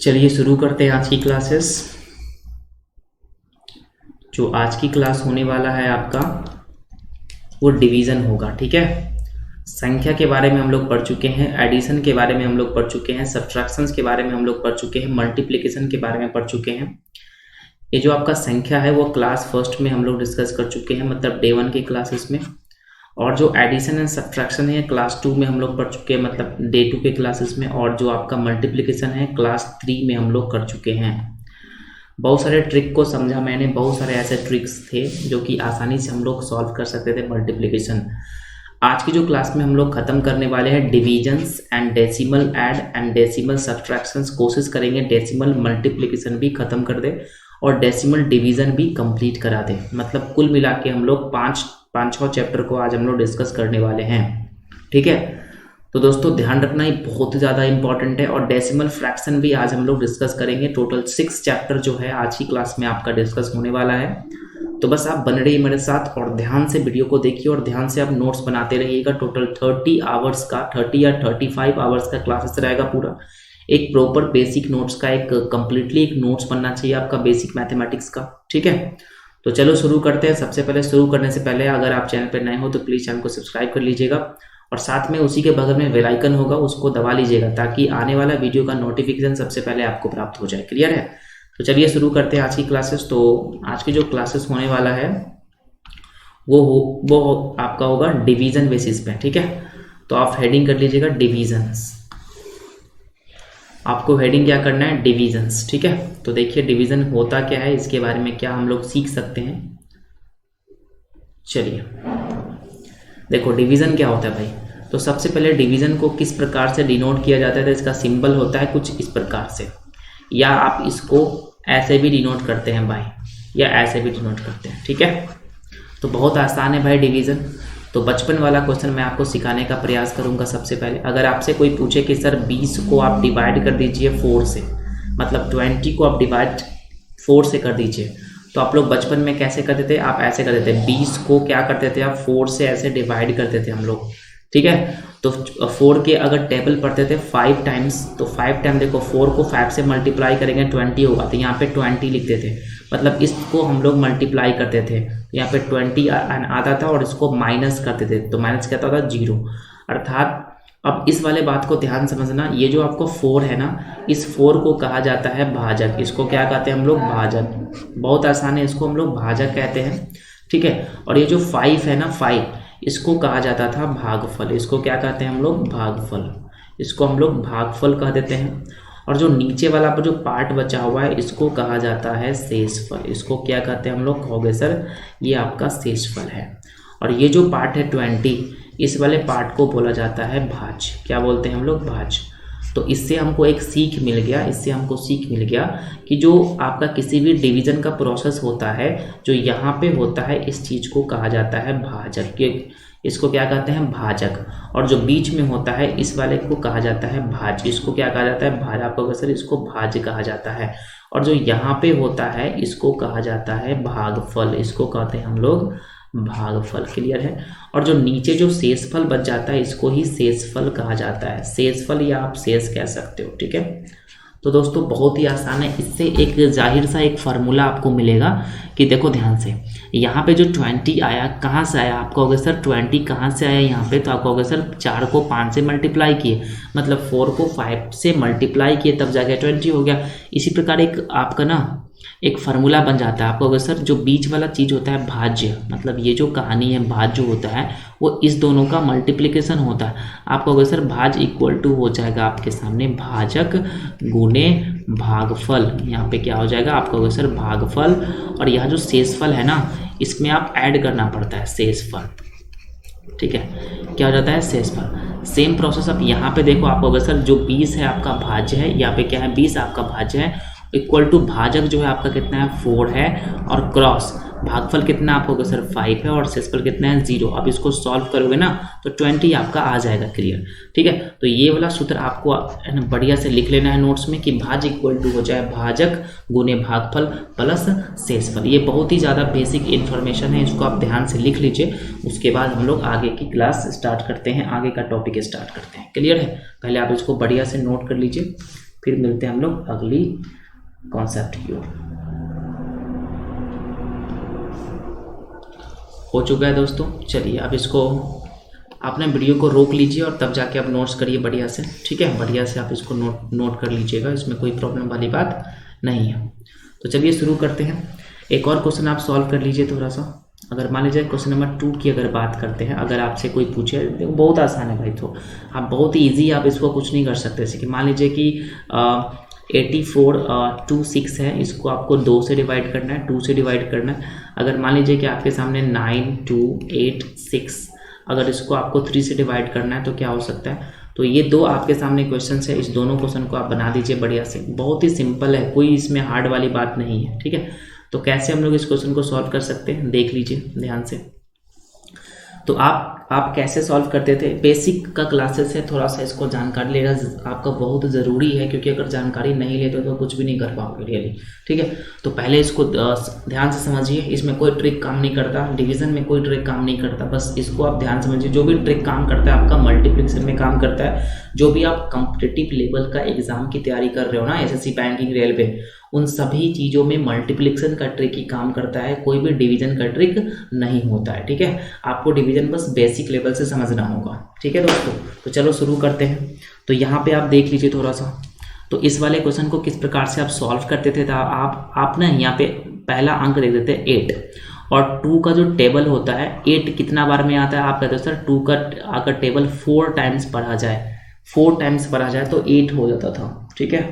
चलिए शुरू करते हैं आज की क्लासेस। जो आज की क्लास होने वाला है आपका वो डिवीज़न होगा। ठीक है, संख्या के बारे में हम लोग पढ़ चुके हैं, एडिशन के बारे में हम लोग पढ़ चुके हैं, सब्ट्रैक्शंस के बारे में हम लोग पढ़ चुके हैं, मल्टीप्लिकेशन के बारे में पढ़ चुके हैं। ये जो आपका संख्या है वो क्लास फर्स्ट में हम लोग डिस्कस कर चुके हैं, मतलब डे 1 की क्लासेस में। और जो एडिशन एंड सब्ट्रैक्शन है क्लास 2 में हम लोग पढ़ चुके हैं, मतलब डे 2 के क्लासेस में। और जो आपका मल्टीप्लिकेशन है क्लास 3 में हम लोग कर चुके हैं। बहुत सारे ट्रिक को समझा मैंने, बहुत सारे ऐसे ट्रिक्स थे जो कि आसानी से हम लोग सॉल्व कर सकते थे मल्टीप्लिकेशन। आज की जो क्लास में हम लोग ख़त्म करने वाले हैं divisions and decimal add and decimal subtractions. कोशिश करेंगे डेसिमल मल्टीप्लिकेशन भी ख़त्म कर दे और डेसिमल डिवीज़न भी कंप्लीट करा दे। मतलब कुल मिला के हम लोग पाँच छः चैप्टर को आज हम लोग डिस्कस करने वाले हैं। ठीक है, तो दोस्तों ध्यान रखना, ये बहुत ज़्यादा इंपॉर्टेंट है। और डेसिमल फ्रैक्शन भी आज हम लोग डिस्कस करेंगे। टोटल 6 चैप्टर जो है आज की क्लास में आपका डिस्कस होने वाला है। तो बस आप बन रहिए मेरे साथ और ध्यान से वीडियो को देखिए और ध्यान से आप नोट्स बनाते रहिएगा। टोटल 30 आवर्स का 30 या 35 आवर्स का क्लासेस रहेगा पूरा। एक प्रॉपर बेसिक नोट्स का एक कंप्लीटली एक नोट्स बनना चाहिए आपका बेसिक मैथमेटिक्स का। ठीक है, तो चलो शुरू करते हैं। सबसे पहले शुरू करने से पहले अगर आप चैनल पर नए हो तो प्लीज़ चैनल को सब्सक्राइब कर लीजिएगा और साथ में उसी के बगल में बेल आइकन होगा, उसको दबा लीजिएगा ताकि आने वाला वीडियो का नोटिफिकेशन सबसे पहले आपको प्राप्त हो जाए। क्लियर है? तो चलिए शुरू करते हैं आज की क्लासेस। तो आज की जो क्लासेस होने वाला है वो आपका होगा डिवीज़न बेसिस पे। ठीक है, तो आप हेडिंग कर लीजिएगा डिवीजन्स। आपको हेडिंग क्या करना है? डिवीजन्स। ठीक है, तो देखिए डिवीज़न होता क्या है, इसके बारे में क्या हम लोग सीख सकते हैं। चलिए देखो डिवीज़न क्या होता है भाई। तो सबसे पहले डिवीज़न को किस प्रकार से डिनोट किया जाता है, तो इसका सिंबल होता है कुछ इस प्रकार से, या आप इसको ऐसे भी डिनोट करते हैं भाई, या ऐसे भी डिनोट करते हैं। ठीक है, तो बहुत आसान है भाई डिवीज़न। तो बचपन वाला क्वेश्चन मैं आपको सिखाने का प्रयास करूंगा। सबसे पहले अगर आपसे कोई पूछे कि सर 20 को आप डिवाइड कर दीजिए 4 से, मतलब 20 को आप डिवाइड 4 से कर दीजिए, तो आप लोग बचपन में कैसे करते थे? आप ऐसे करते थे, 20 को क्या करते थे आप 4 से ऐसे डिवाइड करते थे हम लोग। ठीक है, तो 4 के अगर टेबल पढ़ते थे 5 टाइम्स, तो 5 टाइम देखो 4 को 5 से मल्टीप्लाई करेंगे 20 होगा, तो यहाँ पे 20 लिखते थे। मतलब इसको हम लोग मल्टीप्लाई करते थे, यहाँ पे 20 आता था और इसको माइनस करते थे, तो माइनस क्या होता था? 0। अर्थात अब इस वाले बात को ध्यान समझना, ये जो आपको 4 है ना, इस 4 को कहा जाता है भाजक। इसको क्या कहते हैं हम लोग? भाजक। बहुत आसान है, इसको हम लोग भाजक कहते हैं। ठीक है, और ये जो 5 है ना, 5, इसको कहा जाता था भागफल। इसको क्या कहते हैं हम लोग? भागफल। इसको हम लोग भागफल कह देते हैं। और जो नीचे वाला पर जो पार्ट बचा हुआ है इसको कहा जाता है शेषफल। इसको क्या कहते हैं हम लोग? कहोगे सर ये आपका शेषफल है। और ये जो पार्ट है 20, इस वाले पार्ट को बोला जाता है भाज। क्या बोलते हैं हम लोग? भाज। तो इससे हमको एक सीख मिल गया, इससे हमको सीख मिल गया कि जो आपका किसी भी डिवीज़न का प्रोसेस होता है, जो यहाँ पे होता है, इस चीज़ को कहा जाता है भाजक। इसको क्या कहते हैं? भाजक। और जो बीच में होता है इस वाले को कहा जाता है भाज। इसको क्या कहा जाता है? भाज। आपको सर इसको भाज कहा जाता है। और जो यहाँ पे होता है इसको कहा जाता है भागफल। इसको कहते हैं हम लोग भागफल। क्लियर है? और जो नीचे जो शेषफल बच जाता है इसको ही शेषफल कहा जाता है। शेषफल या आप शेष कह सकते हो। ठीक है, तो दोस्तों बहुत ही आसान है। इससे एक जाहिर सा एक फार्मूला आपको मिलेगा कि देखो ध्यान से, यहाँ पे जो 20 आया कहाँ से आया? आप कहोगे सर 20 कहाँ से आया यहाँ पे? तो आप कहोगे सर 4 को 5 से मल्टीप्लाई किए, मतलब 4 को 5 से मल्टीप्लाई किए तब जाके 20 हो गया। इसी प्रकार एक आपका ना एक फार्मूला बन जाता है। आपको अगर सर जो बीच वाला चीज़ होता है भाज्य, मतलब ये जो कहानी है भाज्य होता है वो इस दोनों का मल्टीप्लिकेशन होता है। आपको अगर सर भाज इक्वल टू हो जाएगा आपके सामने भाजक गुने भागफल। यहाँ पे क्या हो जाएगा? आपको अगर सर भागफल, और यह जो शेषफल है ना इसमें आप ऐड करना पड़ता है शेषफल। ठीक है, क्या हो जाता है? शेषफल। सेम प्रोसेस अब यहाँ पे देखो, आपको अगर सर जो 20 है आपका भाज्य है, यहाँ पे क्या है? 20 आपका भाज्य है, इक्वल टू भाजक जो है आपका कितना है? 4 है, और क्रॉस भागफल कितना आपको सर 5 है, और शेषफल कितना है? 0। अब इसको सॉल्व करोगे ना तो 20 आपका आ जाएगा। क्लियर? ठीक है, तो ये वाला सूत्र आपको बढ़िया से लिख लेना है नोट्स में कि भाज इक्वल टू हो जाए भाजक गुने भागफल प्लस शेषफल। ये बहुत ही ज़्यादा बेसिक इन्फॉर्मेशन है, इसको आप ध्यान से लिख लीजिए। उसके बाद हम लोग आगे की क्लास स्टार्ट करते हैं, आगे का टॉपिक स्टार्ट करते हैं। क्लियर है? पहले आप इसको बढ़िया से नोट कर लीजिए। फिर मिलते हैं हम लोग अगली कॉन्सेप्ट की ओर। हो चुका है दोस्तों, चलिए अब इसको आपने वीडियो को रोक लीजिए और तब जाके आप नोट्स करिए बढ़िया से, ठीक है, बढ़िया से आप इसको नोट कर लीजिएगा, इसमें कोई प्रॉब्लम वाली बात नहीं है। तो चलिए शुरू करते हैं। एक और क्वेश्चन आप सॉल्व कर लीजिए थोड़ा सा। अगर मान लीजिए क्वेश्चन नंबर 2 की अगर बात करते हैं, अगर आपसे कोई पूछे, देखो बहुत आसान है भाई, तो आप बहुत ही ईजी, आप इसको कुछ नहीं कर सकते। जैसे कि मान लीजिए कि 84 2 6 है, इसको आपको 2 से डिवाइड करना है, 2 से डिवाइड करना है। अगर मान लीजिए कि आपके सामने 9 2 8 6, अगर इसको आपको 3 से डिवाइड करना है तो क्या हो सकता है। तो ये दो आपके सामने क्वेश्चन है, इस दोनों क्वेश्चन को आप बना दीजिए बढ़िया से, बहुत ही सिंपल है, कोई इसमें हार्ड वाली बात नहीं है, ठीक है। तो कैसे हम लोग इस क्वेश्चन को सॉल्व कर सकते हैं देख लीजिए ध्यान से। तो आप कैसे सॉल्व करते थे, बेसिक का क्लासेस है, थोड़ा सा इसको जानकारी लेना आपका बहुत ज़रूरी है, क्योंकि अगर जानकारी नहीं लेते तो कुछ भी नहीं कर पाओगे रियली, ठीक है। तो पहले इसको ध्यान से समझिए, इसमें कोई ट्रिक काम नहीं करता, डिवीज़न में कोई ट्रिक काम नहीं करता, बस इसको आप ध्यान समझिए। जो भी ट्रिक काम करता है आपका मल्टीप्लिकेशन में काम करता है। जो भी आप कॉम्पिटिटिव लेवल का एग्जाम की तैयारी कर रहे हो ना, एसएससी, बैंकिंग, रेलवे, उन सभी चीज़ों में मल्टीप्लिकेशन का ट्रिक ही काम करता है, कोई भी डिवीजन का ट्रिक नहीं होता है, ठीक है। आपको डिवीजन बस बेसिक लेवल से समझना होगा, ठीक है दोस्तों। तो चलो शुरू करते हैं। तो यहाँ पे आप देख लीजिए थोड़ा सा, तो इस वाले क्वेश्चन को किस प्रकार से आप सॉल्व करते थे। आप ना यहाँ पे पहला अंक दे देते 8, और 2 का जो टेबल होता है, 8 कितना बार में आता है, आप कहते हो सर 2 का अगर टेबल 4 टाइम्स पढ़ा जाए, 4 टाइम्स पढ़ा जाए तो 8 हो जाता था, ठीक है,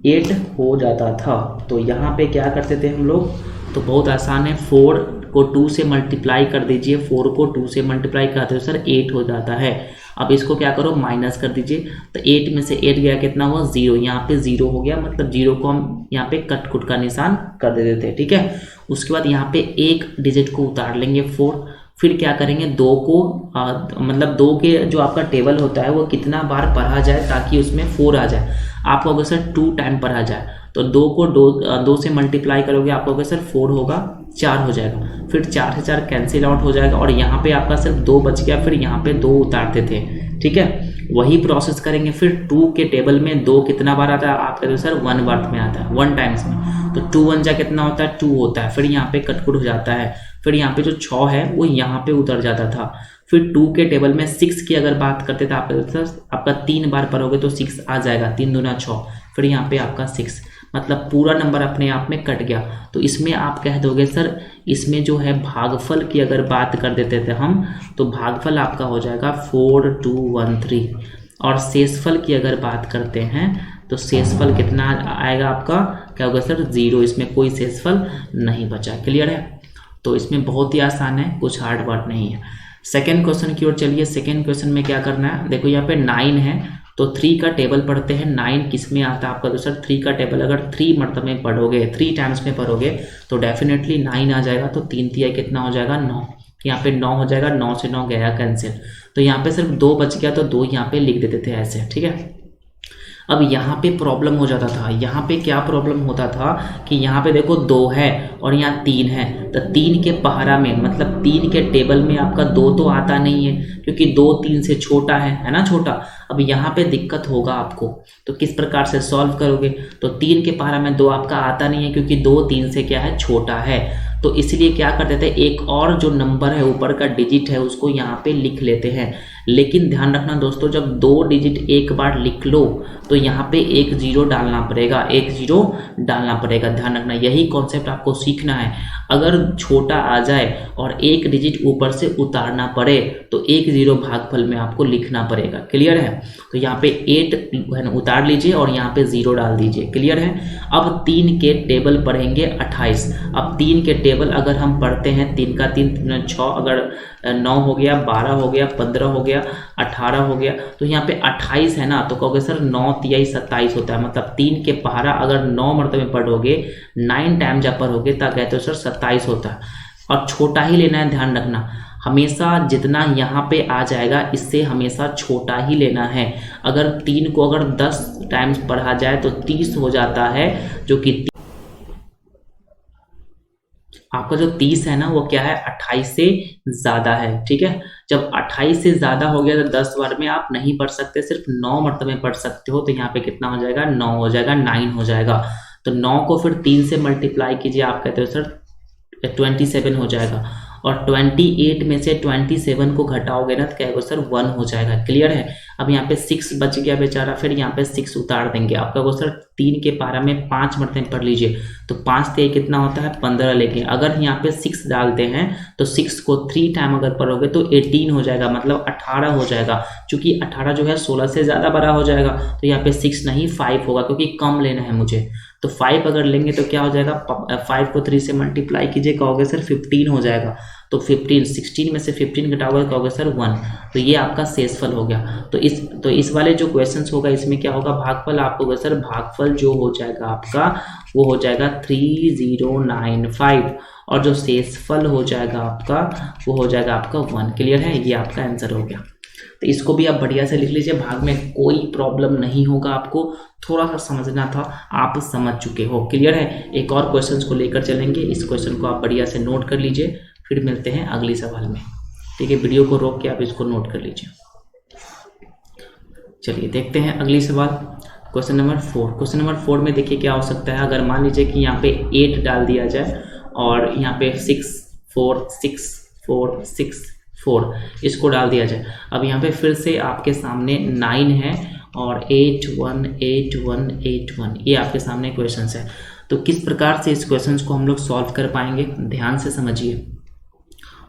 8 हो जाता था। तो यहाँ पे क्या करते थे हम लोग, तो बहुत आसान है, 4 को 2 से मल्टीप्लाई कर दीजिए, 4 को 2 से मल्टीप्लाई करते हो सर 8 हो जाता है। अब इसको क्या करो, माइनस कर दीजिए, तो 8 में से 8 गया कितना हुआ, 0, यहाँ पे 0 हो गया, मतलब 0 को हम यहाँ पे कट कुट का निशान कर देते थे, ठीक है। उसके बाद यहाँ पे एक डिजिट को उतार लेंगे 4, फिर क्या करेंगे, 2 को मतलब 2 के जो आपका टेबल होता है वो कितना बार पढ़ा जाए ताकि उसमें 4 आ जाए। आप कहोगे सर 2 टाइम पढ़ा जाए, तो 2 को 2 से मल्टीप्लाई करोगे, आप कहोगे सर 4 होगा, 4 हो जाएगा, फिर 4 से 4 कैंसिल आउट हो जाएगा, और यहाँ पे आपका सिर्फ 2 बच गया, फिर यहाँ पे 2 उतारते थे, ठीक है। वही प्रोसेस करेंगे, फिर 2 के टेबल में 2 कितना बार आता है, आप कहते हो सर 1 बार में आता है, 1 टाइम्स में, तो 2 1 जा कितना होता है, 2 होता है, फिर यहाँ पे कटकुट हो जाता है, फिर यहाँ पे जो 6 है वो यहाँ पे उतर जाता था। फिर 2 के टेबल में 6 की अगर बात करते थे, आपका 3 बार पढ़ोगे तो 6 आ जाएगा, 3 दूना 6, फिर यहाँ पे आपका 6, मतलब पूरा नंबर अपने आप में कट गया। तो इसमें आप कह दोगे सर इसमें जो है भागफल की अगर बात कर देते थे हम, तो भागफल आपका हो जाएगा 4 2 1 3, और शेषफल की अगर बात करते हैं तो शेषफल कितना आएगा आपका, क्या होगा सर 0, इसमें कोई शेषफल नहीं बचा। क्लियर है। तो इसमें बहुत ही आसान है, कुछ हार्ड वर्क नहीं है। सेकेंड क्वेश्चन की ओर चलिए। सेकेंड क्वेश्चन में क्या करना है, देखो यहाँ पे 9 है, तो 3 का टेबल पढ़ते हैं, 9 किस में आता है आपका, तो सर 3 का टेबल अगर 3 मरतबे में पढ़ोगे, 3 टाइम्स में पढ़ोगे तो डेफिनेटली 9 आ जाएगा, तो 3 3 कितना हो जाएगा 9, यहाँ पे 9 हो जाएगा, 9 से 9 गया कैंसिल, तो यहाँ पे सिर्फ 2 बच गया, तो 2 यहाँ पे लिख देते थे ऐसे, ठीक है। अब यहाँ पे प्रॉब्लम हो जाता था, यहाँ पे क्या प्रॉब्लम होता था कि यहाँ पे देखो 2 है और यहाँ 3 है, तो 3 के पहरा में मतलब 3 के टेबल में आपका 2 तो आता नहीं है, क्योंकि 2 3 से छोटा है ना, छोटा। अब यहाँ पे दिक्कत होगा आपको, तो किस प्रकार से सॉल्व करोगे, तो 3 के पहरा में 2 आपका आता नहीं है, क्योंकि 2 3 से क्या है, छोटा है, तो इसलिए क्या करते थे, एक और जो नंबर है ऊपर का डिजिट है उसको यहाँ पे लिख लेते हैं। लेकिन ध्यान रखना दोस्तों, जब 2 डिजिट एक बार लिख लो तो यहाँ पे 1 0 डालना पड़ेगा, 1 0 डालना पड़ेगा, ध्यान रखना, यही कॉन्सेप्ट आपको सीखना है। अगर छोटा आ जाए और 1 डिजिट ऊपर से उतारना पड़े तो 1 0 भागफल में आपको लिखना पड़ेगा। क्लियर है। तो यहाँ पे 8 उतार लीजिए और यहाँ पे 0 डाल दीजिए। क्लियर है। अब 3 के टेबल पढ़ेंगे 28। अब 3 के टेबल अगर हम पढ़ते हैं, 3 का 3 6, अगर 9 हो गया, 12 हो गया, 15 हो गया, 18 हो गया, तो यहाँ पे 28 है ना, तो कहोगे सर 9 3 27 होता है, मतलब 3 के पहरा अगर 9 मरतबे पढ़ोगे, 9 टाइम जब पढ़ोगे तब कहते हो सर 27 होता है, और छोटा ही लेना है। ध्यान रखना हमेशा जितना यहाँ पे आ जाएगा इससे हमेशा छोटा ही लेना है। अगर 3 को अगर 10 टाइम्स पढ़ा जाए तो 30 हो जाता है, जो कि आपका जो 30 है ना वो क्या है, 28 से ज़्यादा है। ठीक है, जब 28 से ज़्यादा हो गया तो 10 बार में आप नहीं पढ़ सकते, सिर्फ 9 मरतबे पढ़ सकते हो। तो यहाँ पे कितना हो जाएगा, 9 हो जाएगा, 9 हो जाएगा। तो 9 को फिर 3 से मल्टीप्लाई कीजिए, आप कहते हो सर 27 हो जाएगा। और 28 में से 27 को घटाओगे ना तो क्या होगा सर, 1 हो जाएगा। क्लियर है। अब यहाँ पे 6 बच गया बेचारा, फिर यहाँ पे 6 उतार देंगे। आपका वो सर 3 के पारा में 5 मरतबे पढ़ लीजिए, तो 5 से कितना होता है, 15 लेके। अगर यहाँ पे 6 डालते हैं तो 6 को 3 टाइम अगर पढ़ोगे तो 18 हो जाएगा, मतलब 18 हो जाएगा। चूंकि 18 जो है 16 से ज़्यादा बड़ा हो जाएगा, तो यहाँ पे 6 नहीं 5 होगा, क्योंकि कम लेना है मुझे। तो 5 अगर लेंगे तो क्या हो जाएगा, 5 को 3 से मल्टीप्लाई कीजिए, कहोगे सर 15 हो जाएगा। तो 15, 16 में से 15 घटाओगे कहोगे सर 1। तो ये आपका शेषफल हो गया। तो इस वाले जो क्वेश्चंस होगा इसमें क्या होगा, भागफल आपको होगा सर, भागफल जो हो जाएगा आपका वो हो जाएगा 3095, और जो शेषफल हो जाएगा आपका वो हो जाएगा आपका 1। क्लियर है, ये आपका आंसर हो गया। तो इसको भी आप बढ़िया से लिख लीजिए, भाग में कोई प्रॉब्लम नहीं होगा। आपको थोड़ा सा समझना था, आप समझ चुके हो। क्लियर है। एक और क्वेश्चन को लेकर चलेंगे, इस क्वेश्चन को आप बढ़िया से नोट कर लीजिए, फिर मिलते हैं अगली सवाल में। ठीक है, वीडियो को रोक के आप इसको नोट कर लीजिए। चलिए देखते हैं अगली सवाल, क्वेश्चन नंबर 4। क्वेश्चन नंबर 4 में देखिए क्या हो सकता है। अगर मान लीजिए कि यहाँ पे 8 डाल दिया जाए और यहाँ पे 6 4 6 4 6 4 इसको डाल दिया जाए। अब यहाँ पे फिर से आपके सामने 9 है और 8 1 8 1 8 1, ये आपके सामने क्वेश्चन है। तो किस प्रकार से इस क्वेश्चन को हम लोग सॉल्व कर पाएंगे, ध्यान से समझिए।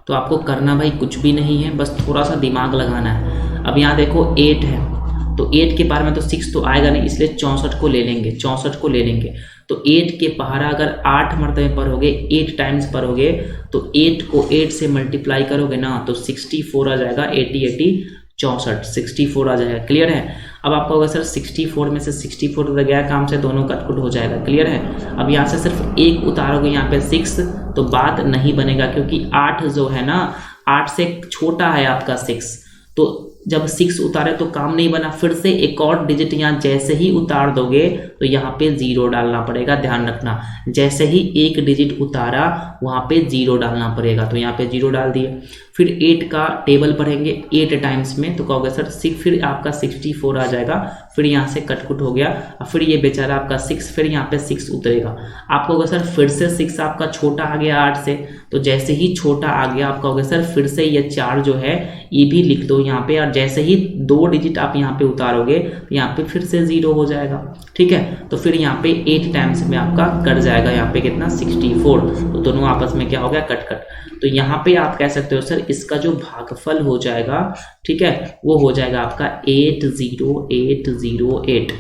तो आपको करना भाई कुछ भी नहीं है, बस थोड़ा सा दिमाग लगाना है। अब यहाँ देखो 8 है, तो 8 के पार में तो 6 तो आएगा नहीं, इसलिए 64 को ले लेंगे, 64 को ले लेंगे। तो 8 के पहाड़ा अगर 8 मरतबे पढ़ोगे, 8 टाइम्स पढ़ोगे, तो 8 को 8 से मल्टीप्लाई करोगे ना तो 64 आ जाएगा। 80 80 64 64 आ जाएगा। क्लियर है। अब आपका होगा सर 64 में से 64 तो गया काम से, दोनों कटकुट हो जाएगा। क्लियर है। अब यहाँ से सिर्फ एक उतारोगे यहाँ पे 6, तो बात नहीं बनेगा, क्योंकि 8 जो है ना 8 से छोटा है आपका 6, तो जब 6 उतारे तो काम नहीं बना। फिर से एक और डिजिट यहाँ जैसे ही उतार दोगे तो यहाँ पे 0 डालना पड़ेगा, ध्यान रखना। जैसे ही एक डिजिट उतारा वहाँ पे 0 डालना पड़ेगा, तो यहाँ पे 0 डाल दिए। फिर 8 का टेबल पढ़ेंगे 8 टाइम्स में, तो कहोगे सर 6, फिर आपका 64 आ जाएगा। फिर यहाँ से कटकुट हो गया, और फिर ये बेचारा आपका 6, फिर यहाँ पे 6 उतरेगा। आपको होगा सर फिर से 6 आपका छोटा आ गया 8 से, तो जैसे ही छोटा आ गया आपका होगा सर फिर से ये 4 जो है ये भी लिख दो यहाँ पे, और जैसे ही 2 डिजिट आप यहाँ पे उतारोगे तो यहाँ पे फिर से 0 हो जाएगा। ठीक है। तो फिर यहाँ पे 8 टाइम्स में आपका कट जाएगा, यहाँ पे कितना 64, तो दोनों आपस में क्या हो गया, कट कट। तो यहाँ पे आप कह सकते हो सर इसका जो भागफल हो जाएगा, ठीक है, वो हो जाएगा आपका 80808,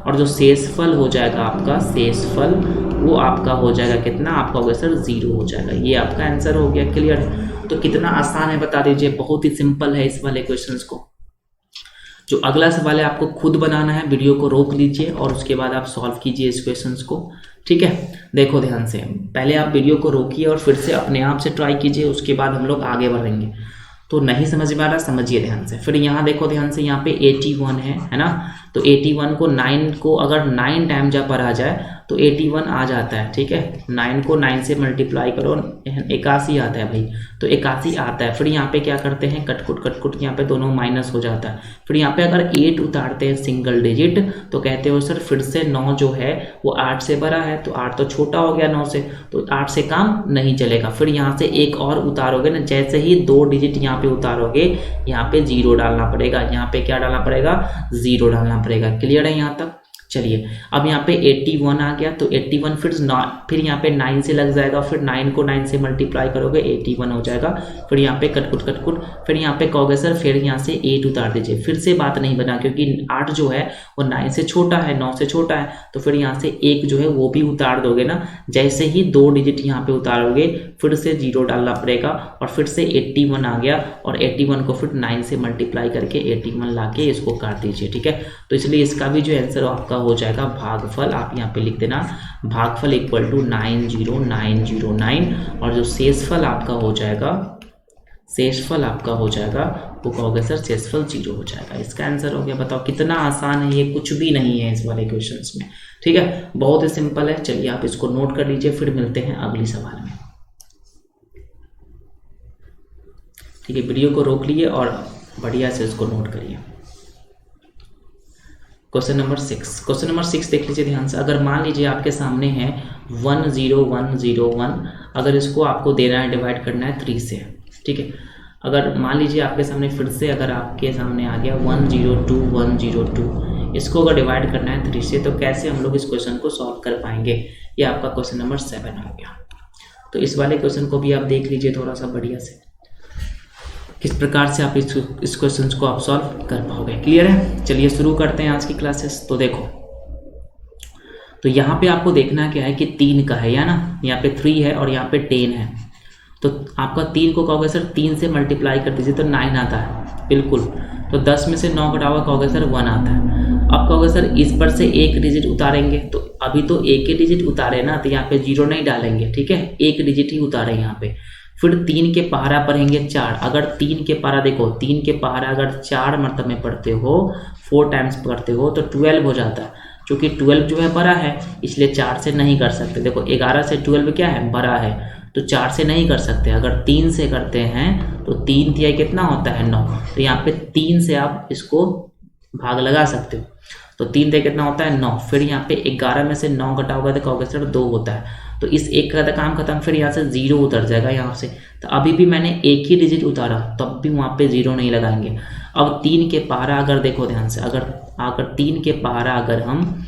और जो शेषफल हो जाएगा आपका, शेषफल वो आपका हो जाएगा कितना, आपका होगा सर 0 हो जाएगा। ये आपका आंसर हो गया। क्लियर है। तो कितना आसान है बता दीजिए, बहुत ही सिंपल है इस वाले क्वेश्चंस को। जो अगला सवाल है आपको खुद बनाना है, वीडियो को रोक लीजिए और उसके बाद आप सॉल्व कीजिए इस क्वेश्चंस को। ठीक है। देखो ध्यान से, पहले आप वीडियो को रोकिए और फिर से अपने आप से ट्राई कीजिए, उसके बाद हम लोग आगे बढ़ेंगे। तो नहीं समझ में आ रहा, समझिए ध्यान से। फिर यहाँ देखो ध्यान से, यहाँ पे 81 है ना। तो 81 को 9 को अगर 9 टाइम जब पढ़ा जाए तो 81 आ जाता है। ठीक है। 9 को 9 से मल्टीप्लाई करो, 81 आता है भाई, तो 81 आता है। फिर यहाँ पे क्या करते हैं, कटकुट कटकुट, यहाँ पे दोनों माइनस हो जाता है। फिर यहाँ पे अगर 8 उतारते हैं सिंगल डिजिट, तो कहते हो सर फिर से 9 जो है वो 8 से बड़ा है, तो 8 तो छोटा हो गया 9 से, तो 8 से काम नहीं चलेगा। फिर यहाँ से एक और उतारोगे ना, जैसे ही 2 डिजिट यहाँ पे उतारोगे यहाँ पे 0 डालना पड़ेगा, यहाँ पे क्या डालना पड़ेगा, 0 डालना पड़ेगा। क्लियर है यहाँ तक। चलिए अब यहाँ पे 81 आ गया, तो 81 फिर यहाँ पे 9 से लग जाएगा, फिर 9 को 9 से मल्टीप्लाई करोगे 81 हो जाएगा। फिर यहाँ पे कटकुट कटकुट, फिर यहाँ पे कहोगे सर फिर यहाँ से 8 उतार दीजिए, फिर से बात नहीं बना, क्योंकि 8 जो है वो 9 से छोटा है, 9 से छोटा है, तो फिर यहाँ से 1 जो है वो भी उतार दोगे ना। जैसे ही 2 डिजिट यहाँ पे उतारोगे फिर से 0 डालना पड़ेगा, और फिर से 81 आ गया, और 81 को फिर 9 से मल्टीप्लाई करके 81 ला के इसको काट दीजिए। ठीक है। तो इसलिए इसका भी जो आंसर आपका हो जाएगा भागफल, आप यहाँ पे लिख देना भागफल इक्वल टू 90909, और जो शेषफल आपका हो जाएगा, शेषफल आपका हो जाएगा वो कहोगे सर शेषफल 0 हो जाएगा। इसका आंसर हो गया। बताओ कितना आसान है, ये कुछ भी नहीं है इस वाले क्वेश्चंस में। ठीक है, बहुत ही सिंपल है। चलिए आप इसको नोट कर लीजिए, फिर मिलते हैं अगली सवाल में। ठीक है, वीडियो को रोक लिए और बढ़िया से उसको नोट करिए। क्वेश्चन नंबर 6, क्वेश्चन नंबर 6 देख लीजिए ध्यान से। अगर मान लीजिए आपके सामने है 10101, अगर इसको आपको देना है, डिवाइड करना है 3 से, ठीक है। अगर मान लीजिए आपके सामने फिर से अगर आपके सामने आ गया 102, इसको अगर डिवाइड करना है 3 से, तो कैसे हम लोग इस क्वेश्चन को सॉल्व कर पाएंगे? ये आपका क्वेश्चन नंबर 7 हो गया। तो इस वाले क्वेश्चन को भी आप देख लीजिए थोड़ा सा बढ़िया से, किस प्रकार से आप इस क्वेश्चन को आप सॉल्व कर पाओगे। क्लियर है? चलिए शुरू करते हैं आज की क्लासेस। तो देखो, तो यहाँ पे आपको देखना क्या है कि 3 का है, या ना, यहाँ पे 3 है और यहाँ पे 10 है। तो आपका 3 को कहोगे सर 3 से मल्टीप्लाई कर दीजिए तो 9 आता है, बिल्कुल। तो 10 में से 9 घटाओगे, कहोगे सर 1 आता है। अब कहोगे सर इस पर से एक डिजिट उतारेंगे, तो अभी तो एक ही डिजिट उतारे ना, तो यहाँ पे 0 नहीं डालेंगे, ठीक है, एक डिजिट ही उतारे यहाँ पे। फिर 3 के पहाड़ा पढ़ेंगे 4। अगर 3 के पहाड़ा देखो, 3 के पहाड़ा अगर 4 मरतबे में पढ़ते हो, 4 टाइम्स पढ़ते हो, तो 12 हो जाता है। क्योंकि 12 जो है बड़ा है, इसलिए 4 से नहीं कर सकते। देखो 11 से 12 क्या है, बड़ा है, तो 4 से नहीं कर सकते। अगर 3 से करते हैं तो 3 तिहाई कितना होता है, 9। तो यहाँ पे 3 से आप इसको भाग लगा सकते हो, तो 3 तिहाई कितना होता है, 9। फिर यहाँ पे 11 में से 9 घटाओगे तो कहोगे सर 2 होता है। तो इस एक का काम खत्म। फिर यहाँ से 0 उतर जाएगा यहाँ से। तो अभी भी मैंने एक ही डिजिट उतारा, तब भी वहाँ पे 0 नहीं लगाएंगे। अब 3 के पहाड़ा अगर देखो ध्यान से, अगर 3 के पहाड़ा अगर हम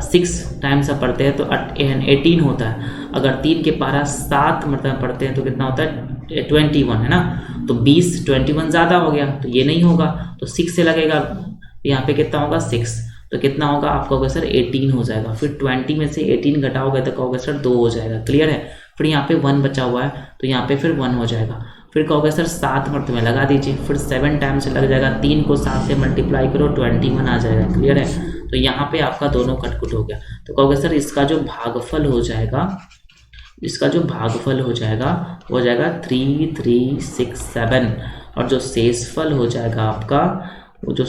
6 टाइम्स से पढ़ते हैं तो 18 होता है। अगर 3 के पहाड़ा 7 मतलब पढ़ते हैं तो कितना होता है, 21 है ना। तो 21 ज़्यादा हो गया, तो ये नहीं होगा, तो 6 से लगेगा। यहाँ पे कितना होगा, 6, तो कितना होगा, आप कहोगे सर 18 हो जाएगा। फिर 20 में से 18 घटाओगे तो कहोगे सर 2 हो जाएगा। क्लियर है? फिर यहाँ पे 1 बचा हुआ है, तो यहाँ पे फिर 1 हो जाएगा। फिर कहोगे सर 7 मरतबे में लगा दीजिए, फिर 7 टाइम्स लग जाएगा। 3 को 7 से मल्टीप्लाई करो, 21 आ जाएगा। क्लियर है? तो यहाँ पे आपका दोनों कटकुट हो गया। तो कहोगे सर इसका जो भागफल हो जाएगा, वो हो जाएगा 3, 3, 6, 7। और जो शेषफल हो जाएगा आपका, आपको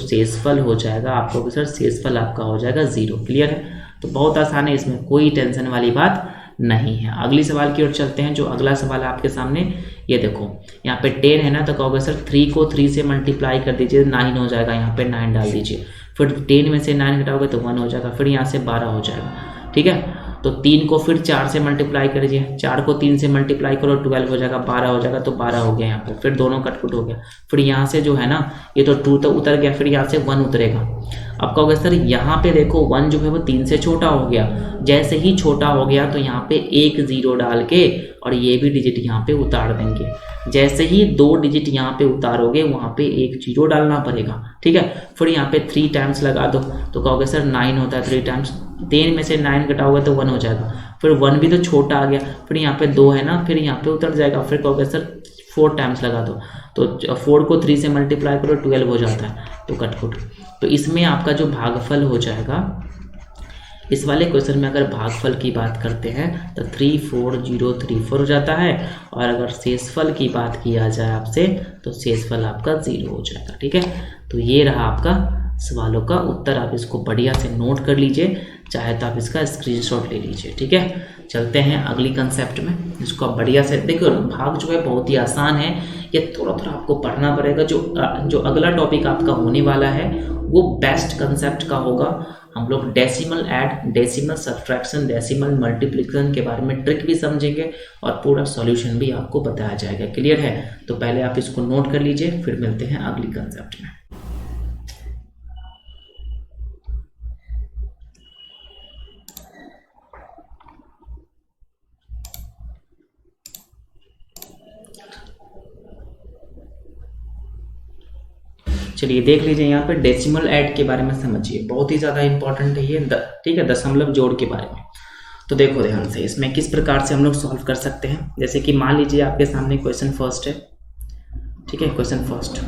सर शेषफल आपका हो जाएगा 0। क्लियर है? तो बहुत आसान है, इसमें कोई टेंशन वाली बात नहीं है। अगली सवाल की ओर चलते हैं। जो अगला सवाल है आपके सामने, ये देखो यहाँ पे 10 है ना, तो कहोगे सर 3 को 3 से मल्टीप्लाई कर दीजिए, 9 हो जाएगा। यहाँ पे 9 डाल दीजिए। फिर 10 में से 9 घटाओगे तो 1 हो जाएगा। फिर यहाँ से 12 हो जाएगा। ठीक है? तो 3 को फिर 4 से मल्टीप्लाई करिए, 4 को 3 से मल्टीप्लाई करो, 12 हो जाएगा, 12 हो जाएगा, तो 12 हो गया यहाँ पे। फिर दोनों कटकुट हो गया। फिर यहाँ से जो है ना, ये तो 2 तो उतर गया, फिर यहाँ से 1 उतरेगा। अब कहोगे सर यहाँ पे देखो 1 जो है वो 3 से छोटा हो गया। जैसे ही छोटा हो गया तो यहाँ पे एक 0 डाल के और ये भी डिजिट यहाँ पे उतार देंगे। जैसे ही 2 डिजिट यहाँ पे उतारोगे, वहाँ पे एक 0 डालना पड़ेगा। ठीक है? फिर यहाँ पे 3 टाइम्स लगा दो, तो कहोगे सर 9 होता है 3 टाइम्स। 10 में से 9 घटाओगे तो 1 हो जाएगा। फिर 1 भी तो छोटा आ गया, फिर यहाँ पे 2 है ना, फिर यहाँ पे उतर जाएगा। फिर कहोगे सर 4 टाइम्स लगा दो, तो 4 को 3 से मल्टीप्लाई करो, 12 हो जाता है, तो कटकुट। तो इसमें आपका जो भागफल हो जाएगा, इस वाले क्वेश्चन में अगर भागफल की बात करते हैं तो 34034 हो जाता है। और अगर शेषफल की बात किया जाए आपसे, तो शेषफल आपका 0 हो जाएगा। ठीक है? तो ये रहा आपका सवालों का उत्तर। आप इसको बढ़िया से नोट कर लीजिए, चाहे तो आप इसका स्क्रीनशॉट ले लीजिए। ठीक है? चलते हैं अगली कंसेप्ट में। इसको आप बढ़िया से देखो, भाग जो है बहुत ही आसान है, ये थोड़ा थोड़ा आपको पढ़ना पड़ेगा। जो अगला टॉपिक आपका होने वाला है वो बेस्ट कंसेप्ट का होगा। हम लोग decimal add, decimal subtraction, decimal multiplication के बारे में ट्रिक भी समझेंगे और पूरा सॉल्यूशन भी आपको बताया जाएगा। क्लियर है? तो पहले आप इसको नोट कर लीजिए, फिर मिलते हैं अगली कंसेप्ट में। चलिए देख लीजिए, यहाँ पे डेसिमल ऐड के बारे में समझिए, बहुत ही ज़्यादा इंपॉर्टेंट है ये। ठीक है? दशमलव जोड़ के बारे में। तो देखो ध्यान से, इसमें किस प्रकार से हम लोग सॉल्व कर सकते हैं। जैसे कि मान लीजिए आपके सामने क्वेश्चन फर्स्ट है। ठीक है? क्वेश्चन फर्स्ट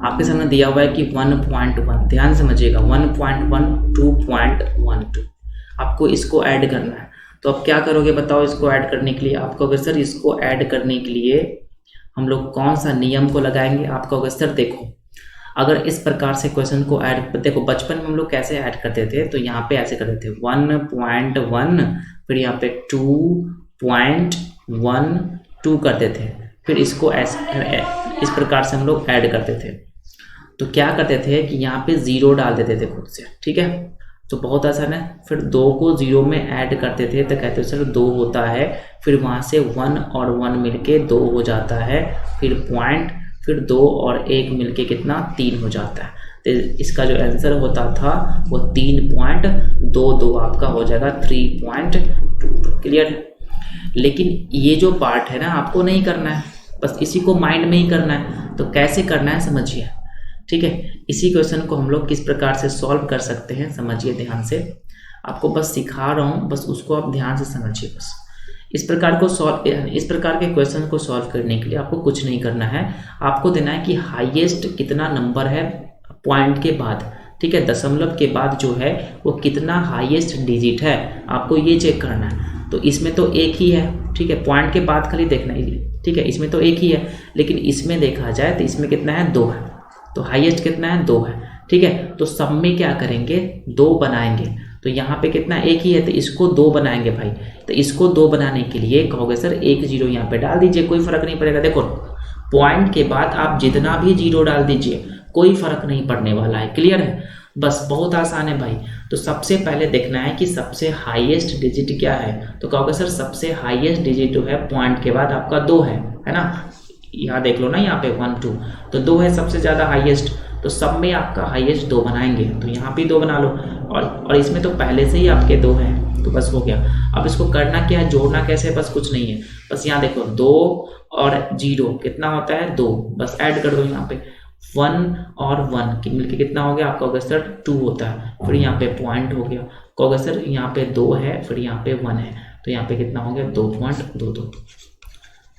आपके सामने दिया हुआ है कि 1.1, ध्यान समझिएगा, 1.1, 2.12, आपको इसको ऐड करना है। तो अब क्या करोगे बताओ इसको ऐड करने के लिए? आपको अगर सर इसको ऐड करने के लिए हम लोग कौन सा नियम को लगाएंगे? आपको अगर सर देखो, अगर इस प्रकार से क्वेश्चन को ऐड, देखो बचपन में हम लोग कैसे ऐड करते थे, तो यहाँ पे ऐसे करते थे 1.1, फिर यहाँ पे 2, 0.12 करते थे, फिर इसको इस प्रकार से हम लोग ऐड करते थे। तो क्या करते थे कि यहाँ पे 0 डाल देते थे खुद से, ठीक है। तो बहुत आसान है। फिर 2 को 0 में ऐड करते थे तो कहते थे सर 2 होता है, फिर वहाँ से 1 और 1 मिलके 2 हो जाता है, फिर पॉइंट, फिर 2 और 1 मिलके कितना 3 हो जाता है। तो इसका जो आंसर होता था वो 3.22 आपका हो जाएगा, 3.22। क्लियर। लेकिन ये जो पार्ट है ना आपको नहीं करना है, बस इसी को माइंड में ही करना है। तो कैसे करना है समझिए, ठीक है। इसी क्वेश्चन को हम लोग किस प्रकार से सॉल्व कर सकते हैं समझिए ध्यान से। आपको बस सिखा रहा हूँ, बस उसको आप ध्यान से समझिए। बस इस प्रकार के क्वेश्चन को सॉल्व करने के लिए आपको कुछ नहीं करना है। आपको देना है कि हाईएस्ट कितना नंबर है पॉइंट के बाद, ठीक है, दशमलव के बाद जो है वो कितना हाईएस्ट डिजिट है, आपको ये चेक करना है। तो इसमें तो एक ही है, ठीक है, पॉइंट के बाद खाली देखना है, ठीक है, इसमें तो एक ही है। लेकिन इसमें देखा जाए तो इसमें कितना है 2 है, तो हाईएस्ट कितना है 2 है, ठीक है। तो सब में क्या करेंगे 2 बनाएंगे। तो यहाँ पे कितना एक ही है तो इसको 2 बनाएंगे भाई। तो इसको 2 बनाने के लिए कहोगे सर 1 0 यहाँ पे डाल दीजिए, कोई फर्क नहीं पड़ेगा। देखो पॉइंट के बाद आप जितना भी 0 डाल दीजिए कोई फर्क नहीं पड़ने वाला है। क्लियर है, बस बहुत आसान है भाई। तो सबसे पहले देखना है कि सबसे हाईएस्ट डिजिट क्या है। तो कहोगे सर सबसे हाईएस्ट डिजिट जो है पॉइंट के बाद आपका 2 है ना। यहाँ देख लो ना, यहाँ पे 1 2 तो 2 है सबसे ज़्यादा हाईएस्ट। तो सब में आपका हाईएस्ट 2 बनाएंगे, तो यहाँ भी 2 बना लो। और इसमें तो पहले से ही आपके 2 हैं, तो बस हो गया। अब इसको करना क्या है, जोड़ना कैसे, बस कुछ नहीं है। बस यहाँ देखो 2 और 0 कितना होता है 2, बस ऐड कर दो। यहाँ पे 1 और 1 मिलके कितना हो गया आपका, कहोगे सर 2 होता है। फिर यहाँ पे पॉइंट हो गया, कहोगे सर यहाँ पे 2 है, फिर यहाँ पे 1 है, तो यहाँ पे कितना हो गया 2.22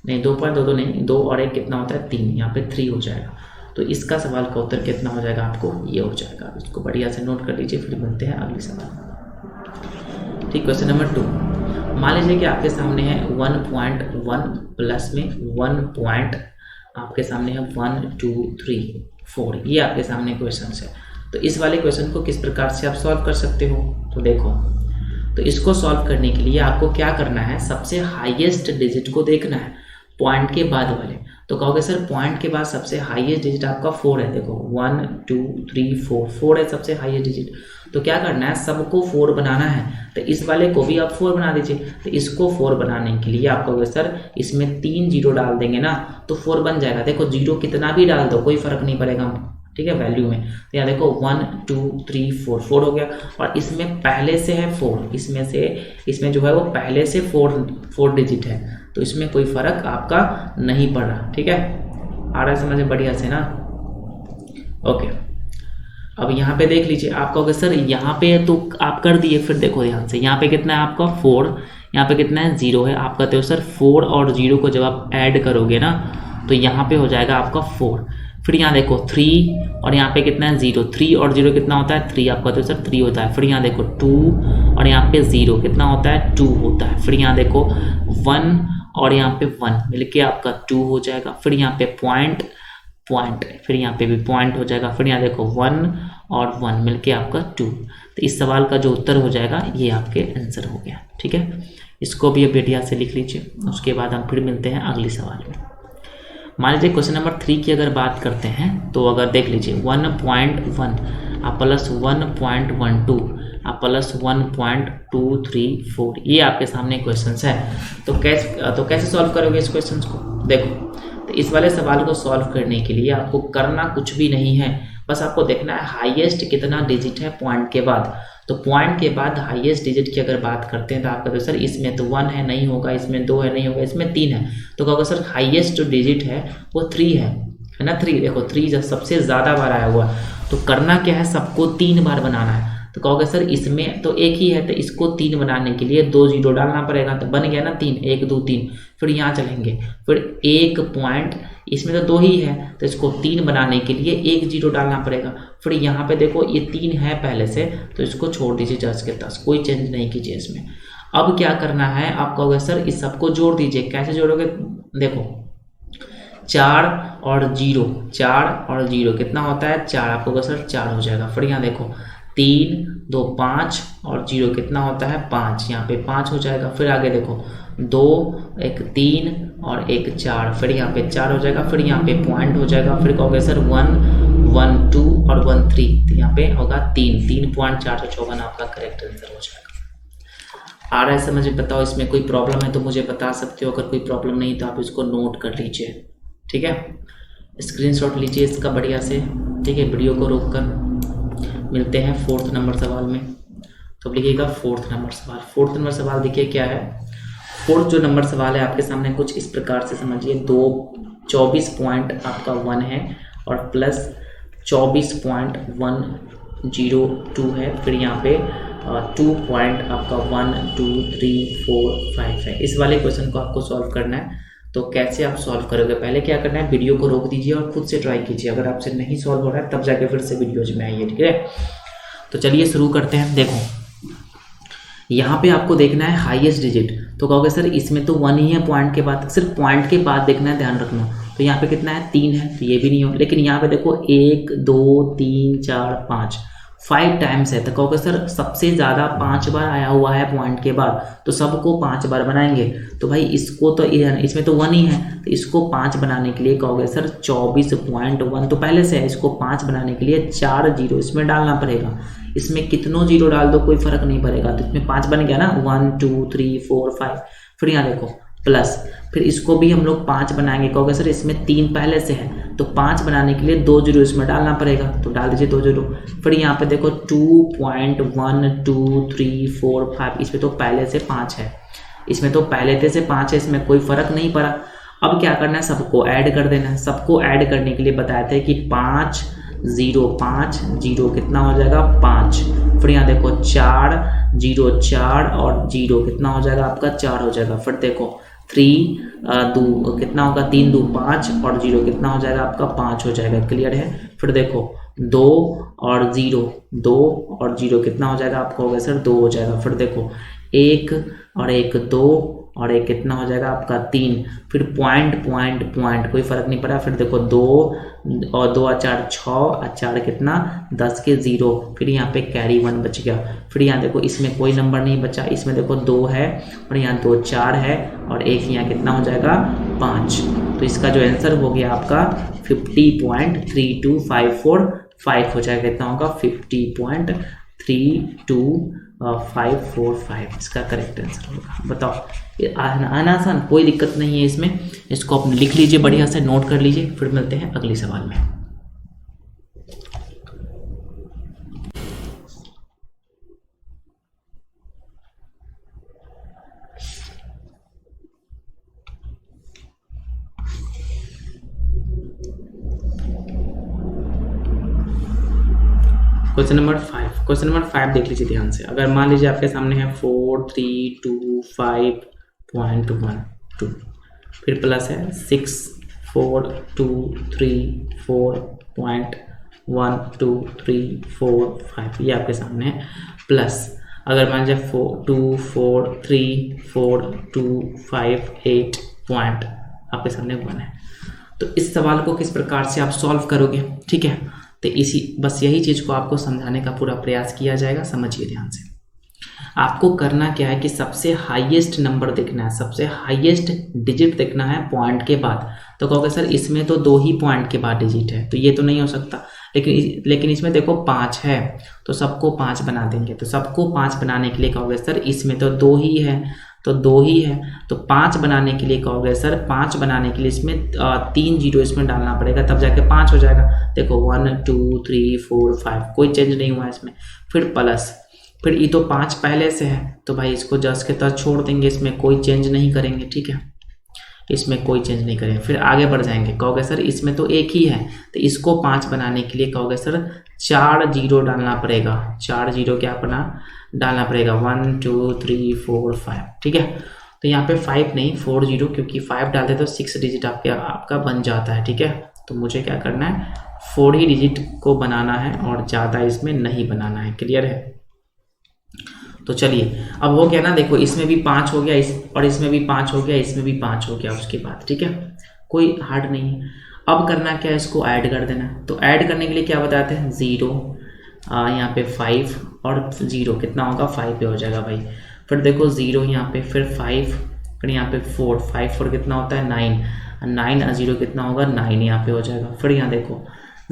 नहीं 2.22 नहीं, 2 और 1 कितना होता है 3, यहाँ पे 3 हो जाएगा। तो इसका सवाल का उत्तर कितना हो जाएगा आपको, ये हो जाएगा। इसको बढ़िया से नोट कर लीजिए, फिर मिलते हैं अगले सवाल। ठीक, क्वेश्चन नंबर 2। मान लीजिए कि आपके सामने है 1.1 प्लस में 1 पॉइंट, आपके सामने है 1 2 3 4, ये आपके सामने क्वेश्चन है। तो इस वाले क्वेश्चन को किस प्रकार से आप सॉल्व कर सकते हो, तो देखो, तो इसको सॉल्व करने के लिए आपको क्या करना है, सबसे हाईएस्ट डिजिट को देखना है पॉइंट के बाद वाले। तो कहोगे सर पॉइंट के बाद सबसे हाईएस्ट डिजिट आपका 4 है। देखो 1 2 3 4 है सबसे हाईएस्ट डिजिट। तो क्या करना है, सबको 4 बनाना है। तो इस वाले को भी आप 4 बना दीजिए। तो इसको 4 बनाने के लिए आप कहोगे सर इसमें 3 0 डाल देंगे ना, तो 4 बन जाएगा। देखो 0 कितना भी डाल दो कोई फर्क नहीं पड़ेगा, ठीक है, वैल्यू में। तो यहाँ देखो 1 2 3 4 हो गया। और इसमें पहले से है 4, इसमें जो है वो पहले से 4 डिजिट है, तो इसमें कोई फर्क आपका नहीं पड़ रहा, ठीक है। आ रहा है समझ में बढ़िया से ना, ओके। अब यहाँ पे देख लीजिए, आप कहोगे सर यहाँ पे तो आप कर दिए, फिर देखो ध्यान से, यहाँ पे कितना है आपका 4, यहाँ पे कितना है 0 है। आप कहते हो सर 4 और 0 को जब आप ऐड करोगे ना तो यहाँ पे हो जाएगा आपका 4। फिर यहाँ देखो 3 और यहाँ पे कितना है 0, 3 और 0 कितना होता है 3, आप कहते हो सर 3 होता है। फिर यहाँ देखो 2 और यहाँ पे 0 कितना होता है 2 होता है। फिर यहाँ देखो 1 और यहाँ पे 1 मिलके आपका 2 हो जाएगा। फिर यहाँ पे पॉइंट, फिर यहाँ पे भी पॉइंट हो जाएगा। फिर यहाँ देखो 1 और 1 मिलके आपका 2। तो इस सवाल का जो उत्तर हो जाएगा ये आपके आंसर हो गया, ठीक है। इसको भी बढ़िया से लिख लीजिए, उसके बाद हम फिर मिलते हैं अगले सवाल में। मान लीजिए क्वेश्चन नंबर 3 की अगर बात करते हैं, तो अगर देख लीजिए 1.1 आप प्लस 1.12 आप प्लस 1.234, ये आपके सामने क्वेश्चन है। तो कैसे सॉल्व करोगे इस क्वेश्चन को, देखो। तो इस वाले सवाल को सॉल्व करने के लिए आपको करना कुछ भी नहीं है, बस आपको देखना है हाईएस्ट कितना डिजिट है पॉइंट के बाद। तो पॉइंट के बाद हाईएस्ट डिजिट की अगर बात करते हैं तो आप कहते हो सर इसमें तो 1 है नहीं होगा, इसमें 2 है नहीं होगा, इसमें 3 है। तो कहोगे सर हाईएस्ट जो डिजिट है वो 3 है ना। 3 देखो 3 जब सबसे ज़्यादा बार आया हुआ, तो करना क्या है, सबको 3 बार बनाना है। तो कहोगे सर इसमें तो एक ही है, तो इसको 3 बनाने के लिए 2 0 डालना पड़ेगा, तो बन गया ना 3, 1 2 3। फिर यहाँ चलेंगे, फिर 1 पॉइंट, इसमें तो 2 ही है, तो इसको 3 बनाने के लिए 1 0 डालना पड़ेगा। फिर यहाँ पे देखो ये 3 है पहले से, तो इसको छोड़ दीजिए 10 के 10, कोई चेंज नहीं कीजिए इसमें। अब क्या करना है, आप कहोगे सर इस सबको जोड़ दीजिए। कैसे जोड़ोगे, देखो 4 और 0 कितना होता है 4, आपको कहोगे सर 4 हो जाएगा। फिर यहाँ देखो 3 2 5 और 0 कितना होता है 5, यहाँ पे 5 हो जाएगा। फिर आगे देखो 2, एक 3 और एक 4, फिर यहाँ पे 4 हो जाएगा, फिर यहाँ पे पॉइंट हो जाएगा, फिर कहोगे सर 1, 1, 2 और 1, 3, तो यहाँ पे होगा 3.454 आपका करेक्ट आंसर हो जाएगा। आ रहा है समझ में? बताओ इसमें कोई प्रॉब्लम है तो मुझे बता सकते हो, अगर कोई प्रॉब्लम नहीं तो आप इसको नोट कर लीजिए, ठीक है। स्क्रीनशॉट लीजिए इसका बढ़िया से, ठीक है। वीडियो को रोक कर मिलते हैं 4th नंबर सवाल में। तो अब लिखिएगा 4th नंबर सवाल। 4th नंबर सवाल देखिए क्या है। 4th जो नंबर सवाल है आपके सामने कुछ इस प्रकार से समझिए। 24 पॉइंट आपका 1 है और प्लस 24.102 है, फिर यहाँ पे 2 पॉइंट आपका 1, 2, 3, 4, 5 है। इस वाले क्वेश्चन को आपको सॉल्व करना है। तो कैसे आप सॉल्व करोगे? पहले क्या करना है, वीडियो को रोक दीजिए और खुद से ट्राई कीजिए। अगर आपसे नहीं सॉल्व हो रहा है तब जाके फिर से वीडियोज में आइए, ठीक है। तो चलिए शुरू करते हैं। देखो यहाँ पे आपको देखना है हाईएस्ट डिजिट, तो कहोगे सर इसमें तो 1 ही है पॉइंट के बाद, सिर्फ पॉइंट के बाद देखना है, ध्यान रखना। तो यहाँ पे कितना है, 3 है, तो ये भी नहीं हो। लेकिन यहाँ पे देखो 1, 2, 3, 4, 5 टाइम्स है, तो कहोगे सर सबसे ज़्यादा 5 बार आया हुआ है पॉइंट के बाद, तो सबको 5 बार बनाएंगे। तो भाई इसको तो इसमें तो 1 ही है, तो इसको 5 बनाने के लिए कहोगे सर 24.1 तो पहले से है, इसको 5 बनाने के लिए 4 जीरो इसमें डालना पड़ेगा। इसमें कितनों जीरो डाल दो कोई फर्क नहीं पड़ेगा, तो इसमें 5 बन गया ना, 1, 2, 3, 4, 5। फिर यहाँ देखो प्लस, फिर इसको भी हम लोग 5 बनाएंगे। कहोगे सर इसमें 3 पहले से है, तो 5 बनाने के लिए 2 जीरो इसमें डालना पड़ेगा, तो डाल दीजिए 2 जीरो। फिर यहाँ पे देखो 2.12345, इसमें तो पहले से 5 है, इसमें तो पहले से 5 है, इसमें कोई फर्क नहीं पड़ा। अब क्या करना है, सबको ऐड कर देना है। सबको ऐड करने के लिए बताए थे कि 5 0 कितना हो जाएगा 5। फिर यहाँ देखो 4 0 4 और 0 कितना हो जाएगा आपका 4 हो जाएगा। फिर देखो 3 2 कितना होगा 3 2 5 और 0 कितना हो जाएगा आपका 5 हो जाएगा। क्लियर है? फिर देखो 2 और 0 कितना हो जाएगा आपका, होगा सर 2 हो जाएगा। फिर देखो 1 और 1 2 और 1 कितना हो जाएगा आपका 3। फिर पॉइंट कोई फर्क नहीं पड़ा। फिर देखो 2 और 2 और 4 6 और 4 कितना 10 के 0। फिर यहाँ पे कैरी 1 बच गया। फिर यहाँ देखो इसमें कोई नंबर नहीं बचा, इसमें देखो 2 है और यहाँ 2 4 है और 1 यहाँ कितना हो जाएगा 5। तो इसका जो आंसर हो गया आपका 50.32545 हो जाएगा। कितना होगा 50.32545 इसका करेक्ट आंसर होगा। बताओ आना आसान, कोई दिक्कत नहीं है इसमें। इसको आप लिख लीजिए, बढ़िया से नोट कर लीजिए। फिर मिलते हैं अगले सवाल में। क्वेश्चन नंबर 5 देख लीजिए ध्यान से। अगर मान लीजिए आपके सामने है 4325.12, फिर प्लस है 6423412345, ये आपके सामने है प्लस। अगर मान लीजिए 2434258 पॉइंट आपके सामने 1 है। तो इस सवाल को किस प्रकार से आप सॉल्व करोगे, ठीक है। तो बस यही चीज़ को आपको समझाने का पूरा प्रयास किया जाएगा। समझिए ध्यान से। आपको करना क्या है कि सबसे हाईएस्ट नंबर देखना है, सबसे हाईएस्ट डिजिट देखना है पॉइंट के बाद। तो कहोगे सर इसमें तो 2 ही पॉइंट के बाद डिजिट है, तो ये तो नहीं हो सकता। लेकिन इसमें देखो 5 है, तो सबको 5 बना देंगे। तो सबको 5 बनाने के लिए कहोगे सर इसमें तो 2 ही है, तो 2 ही है, तो 5 बनाने के लिए कहोगे सर 5 बनाने के लिए इसमें 3 जीरो इसमें डालना पड़ेगा, तब जाके 5 हो जाएगा। देखो 1 2 3 4 5 कोई चेंज नहीं हुआ इसमें। फिर प्लस, फिर ये तो 5 पहले से है, तो भाई इसको जस्ट के तरह छोड़ देंगे, इसमें कोई चेंज नहीं करेंगे, ठीक है। इसमें कोई चेंज नहीं करेंगे। फिर आगे बढ़ जाएंगे, कहोगे सर इसमें तो 1 ही है, तो इसको 5 बनाने के लिए कहोगे सर 4 जीरो डालना पड़ेगा। 4 जीरो क्या डालना पड़ेगा 1 2 3 4 5, ठीक है। तो यहाँ पे 5 नहीं 4 जीरो, क्योंकि 5 डालते तो 6 डिजिट आपका बन जाता है, ठीक है। तो मुझे क्या करना है 4 ही डिजिट को बनाना है और ज़्यादा इसमें नहीं बनाना है। क्लियर है? तो चलिए अब हो गया ना, देखो इसमें भी 5 हो गया, और इसमें भी 5 हो गया, इसमें भी 5 हो गया उसके बाद, ठीक है। कोई हार्ड नहीं है। अब करना क्या है, इसको ऐड कर देना। तो ऐड करने के लिए क्या बताते हैं 0 यहाँ पे 5 और 0 कितना होगा 5 पे हो जाएगा भाई। फिर देखो 0 यहाँ पे, फिर 5 फिर यहाँ पे 4, 5 4 कितना होता है 9, 9 और 0 कितना होगा 9 यहाँ पे हो जाएगा। फिर यहाँ देखो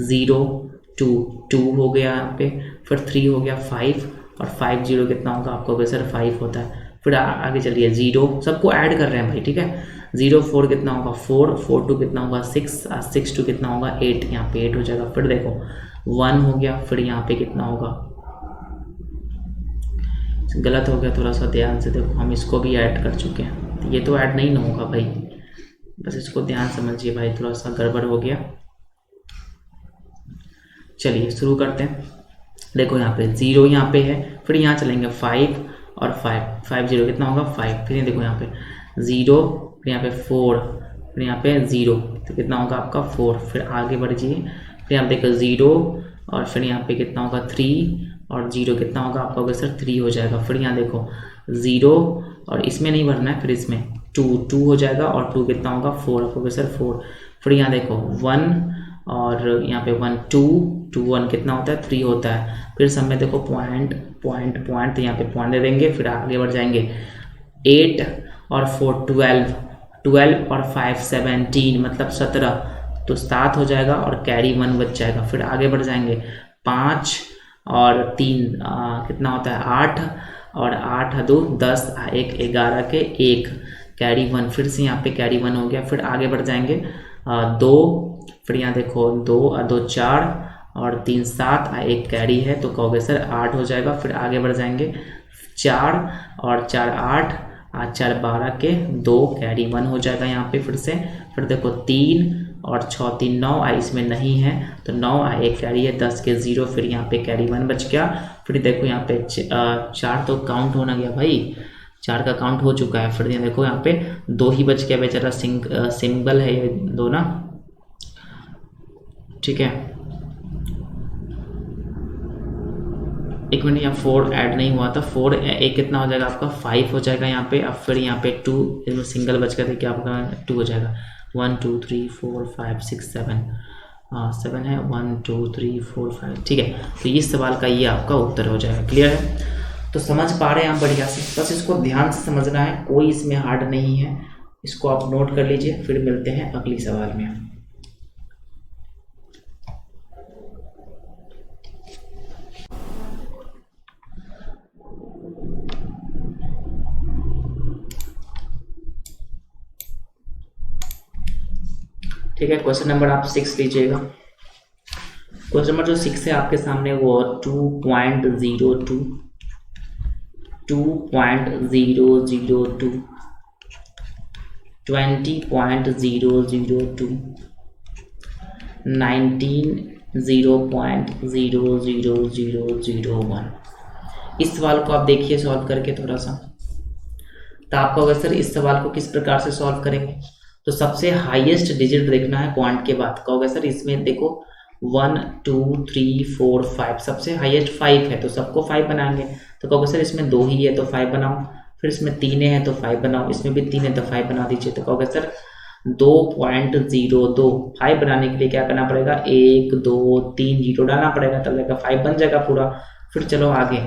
0 2 2 हो गया यहाँ पे, फिर 3 हो गया 5 और 5 0 कितना होगा आपको होगा सर 5 होता है। फिर आगे चलिए 0, सबको ऐड कर रहे हैं भाई, ठीक है। 0 4 कितना होगा 4, 4 2 कितना होगा 6, 6 2 कितना होगा 8, यहाँ पे 8 हो जाएगा। फिर देखो 1 हो गया, फिर यहाँ पे कितना होगा, गलत हो गया, थोड़ा सा ध्यान से देखो, हम इसको भी ऐड कर चुके हैं, ये तो ऐड नहीं ना होगा भाई, बस इसको ध्यान समझिए भाई, थोड़ा सा गड़बड़ हो गया। चलिए शुरू करते हैं। देखो यहाँ पे 0 यहाँ पे है, फिर यहाँ चलेंगे 5 और 5, 5 0 कितना होगा 5, फिर देखो यहाँ पे 0, फिर यहाँ पे 4, फिर यहाँ पे 0 तो कितना होगा आपका 4, फिर आगे बढ़िए, फिर यहाँ पे देखो 0 और फिर यहाँ पे कितना होगा 3 और 0 कितना होगा आपका होगा सर 3 हो जाएगा। फिर यहाँ देखो 0 और इसमें नहीं भरना है, फिर इसमें 2 2 हो जाएगा और 2 कितना होगा 4 होगा सर 4। फिर यहाँ देखो 1 और यहाँ पे 1 2 2 1 कितना होता है 3 होता है। फिर सब में देखो पॉइंट पॉइंट पॉइंट, तो यहाँ पे पॉइंट दे देंगे, फिर आगे बढ़ जाएंगे 8 और 4 12, 12 और 5 17 मतलब 17, तो 7 हो जाएगा और कैरी 1 बच जाएगा। फिर आगे बढ़ जाएंगे 5 और 3 कितना होता है 8 और 8 2 10 1 11 के 1 कैरी 1, फिर से यहाँ पे कैरी 1 हो गया। फिर आगे बढ़ जाएंगे 2, फिर यहाँ देखो 2 और 2 4 और 3 7 1 कैरी है, तो कहोगे सर 8 हो जाएगा। फिर आगे बढ़ जाएंगे 4 और 4 8 4 12 के 2 कैरी 1 हो जाएगा यहाँ पे फिर से। फिर देखो 3 और 6 3 9 इसमें नहीं है, तो 9 1 कैरी है 10 के 0, फिर यहाँ पे कैरी 1 बच गया। फिर देखो यहाँ पे 4 तो काउंट होना गया भाई, 4 का काउंट हो चुका है। फिर देखो यहाँ पे 2 ही बच गया बेचारा, सिंबल है ये 2 ना, ठीक है। एक मिनट, यहाँ 4 ऐड नहीं हुआ था, 4 एक कितना हो जाएगा आपका 5 हो जाएगा यहाँ पे। अब फिर यहाँ पे 2 इसमें सिंगल बच गया, तो क्या आपका 2 हो जाएगा। 1 2 3 4 5 6 7 7 है, 1 2 3 4 5, ठीक है। तो इस सवाल का ये आपका उत्तर हो जाएगा। क्लियर है, तो समझ पा रहे हैं आप बढ़िया से, बस इसको ध्यान से समझना है, कोई इसमें हार्ड नहीं है, इसको आप नोट कर लीजिए। फिर मिलते हैं अगली सवाल में। ठीक है, क्वेश्चन नंबर आप 6 लीजिएगा। क्वेश्चन नंबर जो 6 है आपके सामने वो 2.02 20.002 19 0.0001। इस सवाल को आप देखिए सॉल्व करके थोड़ा सा, तो आपको अगर सर इस सवाल को किस प्रकार से सॉल्व करेंगे, तो सबसे हाईएस्ट डिजिट देखना है क्वांट के बाद। कहोगे सर इसमें देखो 1 2 3 4 5, सबसे हाईएस्ट 5 है तो सबको 5 बनाएंगे। तो कहोगे सर इसमें 2 ही है तो 5 बनाओ, फिर इसमें 3 है तो 5 बनाओ, इसमें भी 3 है तो 5 बना दीजिए। तो कहोगे सर 2.02, 5 बनाने के लिए क्या करना पड़ेगा, 1 2 3 0 डालना पड़ेगा, तब जाकर 5 बन जाएगा पूरा। फिर चलो आगे,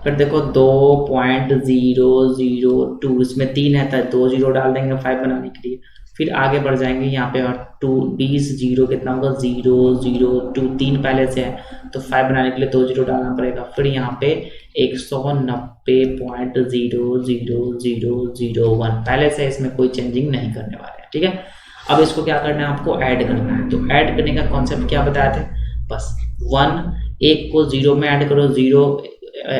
फिर देखो 2.002, इसमें 3 है तो 2 0 डाल देंगे 5 बनाने के लिए। फिर आगे बढ़ जाएंगे यहाँ पे 20 0 कितना होगा 0 0 2, 3 पहले से है तो 5 बनाने के लिए 2 0 डालना पड़ेगा। फिर यहाँ पे 190.00001 पहले से, इसमें कोई चेंजिंग नहीं करने वाले हैं, ठीक है। अब इसको क्या करना है, आपको ऐड करना है। तो ऐड करने का कॉन्सेप्ट क्या बताया थे, बस 1 को 0 में ऐड करो, 0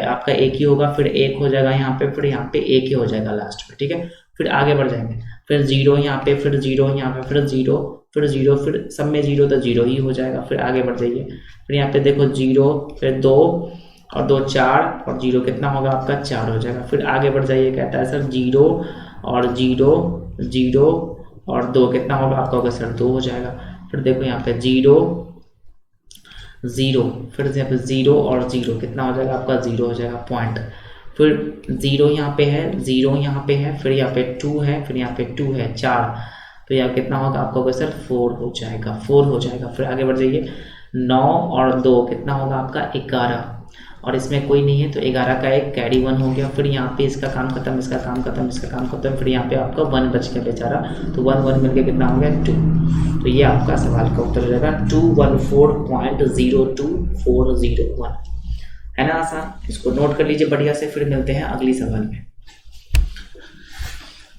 आपका 1 ही होगा, फिर 1 हो जाएगा यहाँ पे, फिर यहाँ पे 1 ही हो जाएगा लास्ट में, ठीक है। फिर आगे बढ़ जाएंगे, फिर 0 यहाँ पे, फिर 0 यहाँ पे, फिर 0 फिर 0, फिर सब में 0 तो 0 ही हो जाएगा। फिर आगे बढ़ जाइए, फिर यहाँ पे देखो 0, फिर 2 और 2 4 और 0 कितना होगा आपका 4 हो जाएगा। फिर आगे बढ़ जाइए, कहता है सर 0 और 0 0 और 2 कितना होगा आपका होगा सर 2 हो जाएगा। फिर देखो यहाँ पे 0 0, फिर यहाँ पे 0 और 0 कितना हो जाएगा आपका 0 हो जाएगा पॉइंट। फिर 0 यहाँ पे है, 0 यहाँ पे है, फिर यहाँ पे 2 है, फिर यहाँ पे 2 है 4, तो यहाँ कितना होगा आपका होगा सर 4 हो जाएगा, 4 हो जाएगा। फिर आगे बढ़ जाइए, 9 और 2 कितना होगा आपका 11, और इसमें कोई नहीं है तो 11 का एक कैरी 1 हो गया। फिर यहाँ पे इसका काम खत्म, इसका काम खत्म, इसका काम खत्म, फिर यहाँ पे आपका 1 बच गया बेचारा, तो 1 1 मिलकर कितना हो गया 2। तो ये आपका सवाल का उत्तर हो जाएगा 214.02401, है ना आसान। इसको नोट कर लीजिए बढ़िया से। फिर मिलते हैं अगली सवाल में।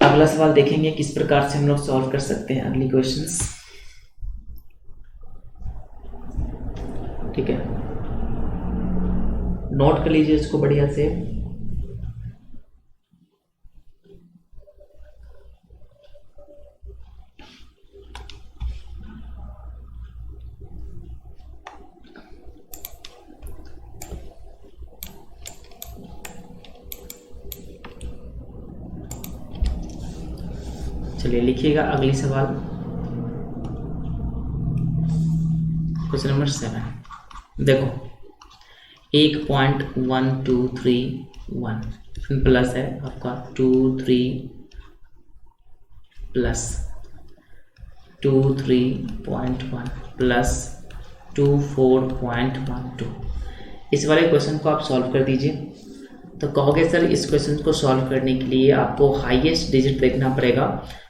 अगला सवाल देखेंगे किस प्रकार से हम लोग सॉल्व कर सकते हैं अगली क्वेश्चंस। ठीक है, नोट कर लीजिए इसको बढ़िया से। चलिए लिखिएगा अगली सवाल, क्वेश्चन नंबर 7। देखो 1.1231 प्लस है आपका 23 प्लस 23.1 प्लस 24.12। इस वाले क्वेश्चन को आप सॉल्व कर दीजिए। तो कहोगे सर इस क्वेश्चन को सॉल्व करने के लिए आपको हाईएस्ट डिजिट देखना पड़ेगा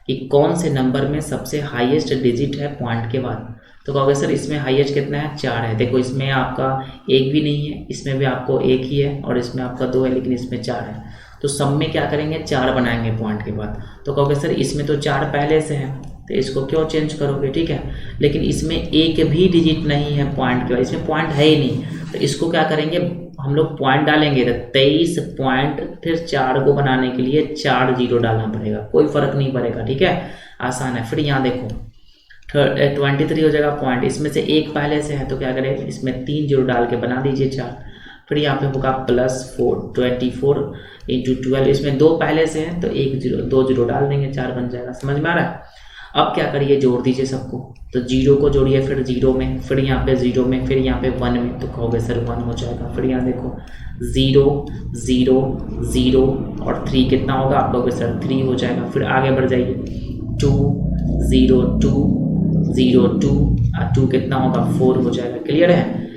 कि कौन से नंबर में सबसे हाईएस्ट डिजिट है पॉइंट के बाद। तो कहोगे सर इसमें हाईएस्ट कितना है 4 है। देखो इसमें आपका 1 भी नहीं है, इसमें भी आपको 1 ही है और इसमें आपका 2 है, लेकिन इसमें 4 है। तो सब में क्या करेंगे 4 बनाएंगे पॉइंट के बाद। तो कहोगे सर इसमें तो 4 पहले से है तो इसको क्यों चेंज करोगे, ठीक है। लेकिन इसमें 1 भी डिजिट नहीं है पॉइंट के बाद, इसमें पॉइंट है ही नहीं। तो इसको क्या करेंगे हम लोग पॉइंट डालेंगे तो 23 पॉइंट, फिर 4 को बनाने के लिए 4 जीरो डालना पड़ेगा, कोई फर्क नहीं पड़ेगा, ठीक है, आसान है। फिर यहाँ देखो 23 हो जाएगा पॉइंट, इसमें से 1 पहले से है तो क्या करें इसमें 3 जीरो डाल के बना दीजिए 4। फिर यहाँ पे होगा +4 24 × 12, इसमें 2 पहले से है तो 2 जीरो डाल देंगे 4 बन जाएगा। समझ में आ रहा है। अब क्या करिए जोड़ दीजिए सबको, तो 0 को जोड़िए, फिर 0 में, फिर यहाँ पे 0 में, फिर यहाँ पे 1 में, तो कहोगे सर 1 हो जाएगा। फिर यहाँ देखो 0 0 0 और 3 कितना होगा, आप कहोगे सर 3 हो जाएगा। फिर आगे बढ़ जाइए 2 0 2 0 2 और 2 कितना होगा 4 हो जाएगा। क्लियर है।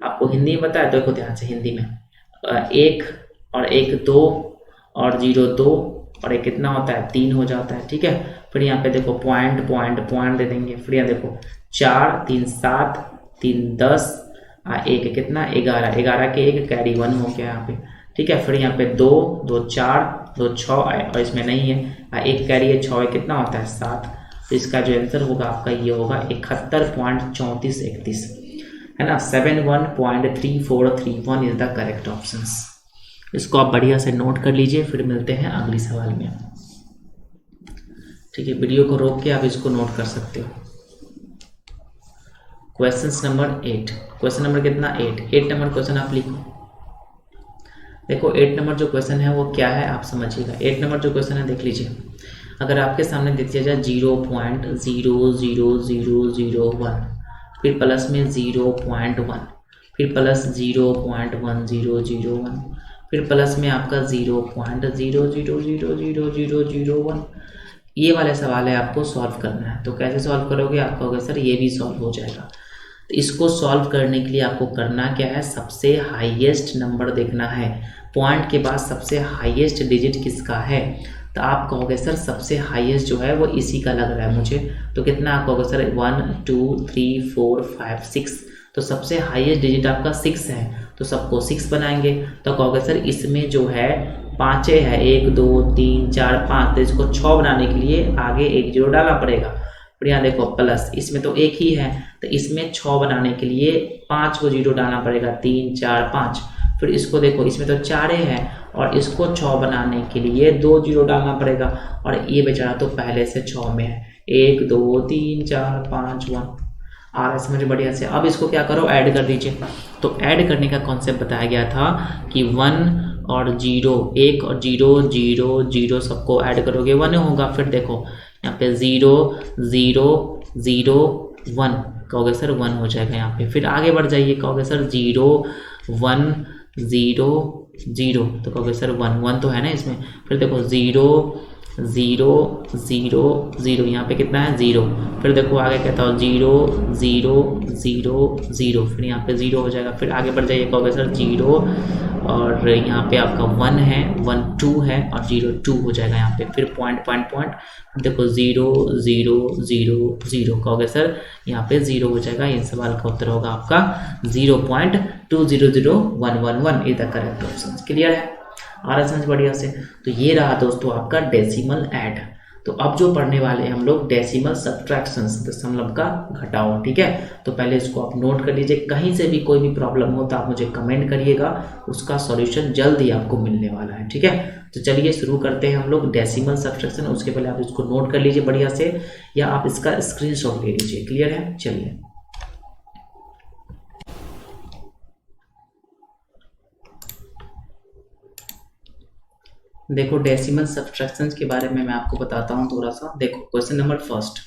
आपको हिंदी में बताया तो देखो ध्यान से हिंदी में 1 और 1 2 और 0 2 और 1 कितना होता है 3 हो जाता है, ठीक है। फिर यहाँ पे देखो पॉइंट पॉइंट पॉइंट दे देंगे। फिर यहाँ देखो 4 3 7 3 10 और 1 कितना 11, 11 के 1 कैरी 1 हो गया यहाँ पे, ठीक है। फिर यहाँ पे 2 2 4 2 6 और इसमें नहीं है, 1 कैरी है 6 कितना होता है 7। तो इसका जो आंसर होगा आपका ये होगा 71.3431, है ना। 71.3431 इज द करेक्ट ऑप्शंस। इसको आप बढ़िया से नोट कर लीजिए। फिर मिलते हैं अगली सवाल में, ठीक है। वीडियो को रोक के आप इसको नोट कर सकते हो। क्वेश्चन नंबर 8, क्वेश्चन नंबर कितना 8 नंबर क्वेश्चन आप लिखो। देखो 8 नंबर जो क्वेश्चन है वो क्या है आप समझिएगा। 8 नंबर जो क्वेश्चन है देख लीजिए। अगर आपके सामने देख दिया जाए 0.00001, फिर प्लस में 0.1, फिर प्लस 0.1001, फिर प्लस में आपका 0.00000001, ये वाले सवाल है आपको सॉल्व करना है। तो कैसे सॉल्व करोगे, आप कहोगे सर ये भी सॉल्व हो जाएगा। तो इसको सॉल्व करने के लिए आपको करना क्या है, सबसे हाईएस्ट नंबर देखना है, पॉइंट के बाद सबसे हाईएस्ट डिजिट किसका है। तो आप कहोगे सर सबसे हाईएस्ट जो है वो इसी का लग रहा है मुझे, तो कितना आप कहोगे सर 1 2 3 4 5 6, तो सबसे हाईएस्ट डिजिट आपका 6 है, तो सबको 6 बनाएंगे। तो कहोगे सर इसमें जो है 5 है, 1 2 3 4 5, तो इसको 6 बनाने के लिए आगे 1 जीरो डालना पड़ेगा। फिर यहाँ देखो प्लस, इसमें तो 1 ही है तो इसमें 6 बनाने के लिए 5 को जीरो डालना पड़ेगा, 3 4 5। फिर इसको देखो इसमें तो 4 है और इसको 6 बनाने के लिए 2 जीरो डालना पड़ेगा, और ये बेचारा तो पहले से 6 में है, 1 2 3 4 5 1 आ रहा है समझ बढ़िया से। अब इसको क्या करो ऐड कर दीजिए। तो ऐड करने का कॉन्सेप्ट बताया गया था कि 1 और 0, 1 और 0 0 0 सबको ऐड करोगे 1 होगा। फिर देखो यहाँ पे 0 0 0 1, कहोगे सर 1 हो जाएगा यहाँ पे। फिर आगे बढ़ जाइए, कहोगे सर 0 1 0 0, तो कहोगे सर 1 1 तो है ना इसमें। फिर देखो 0 0 0 0, यहाँ पे कितना है 0। फिर देखो आगे कहता हूँ 0 0 0 0, फिर यहाँ पे 0 हो जाएगा। फिर आगे बढ़ जाइए, कहोगे सर 0 और यहाँ पे आपका 1 है, 1 2 है और 0 2 हो जाएगा यहाँ पे। फिर पॉइंट पॉइंट पॉइंट, देखो 0 0 0 0, कहोगे सर यहाँ पे 0 हो जाएगा। इस सवाल का उत्तर होगा आपका 0.200111 is the correct option. Clear है? आ रहा समझ बढ़िया से? तो ये रहा दोस्तों आपका डेसिमल ऐड। तो अब जो पढ़ने वाले हैं हम लोग डेसिमल सब्ट्रैक्शंस, दशमलव का घटाव। ठीक है, तो पहले इसको आप नोट कर लीजिए। कहीं से भी कोई भी प्रॉब्लम हो तो आप मुझे कमेंट करिएगा, उसका सॉल्यूशन जल्द ही आपको मिलने वाला है। ठीक है, तो चलिए शुरू करते हैं हम लोग डेसिमल सब्ट्रैक्शन। उसके पहले आप इसको नोट कर लीजिए बढ़िया से, या आप इसका स्क्रीनशॉट ले लीजिए। क्लियर है? चलिए देखो डेसिमल सब्ट्रैक्शंस के बारे में मैं आपको बताता हूँ थोड़ा सा। देखो क्वेश्चन नंबर फर्स्ट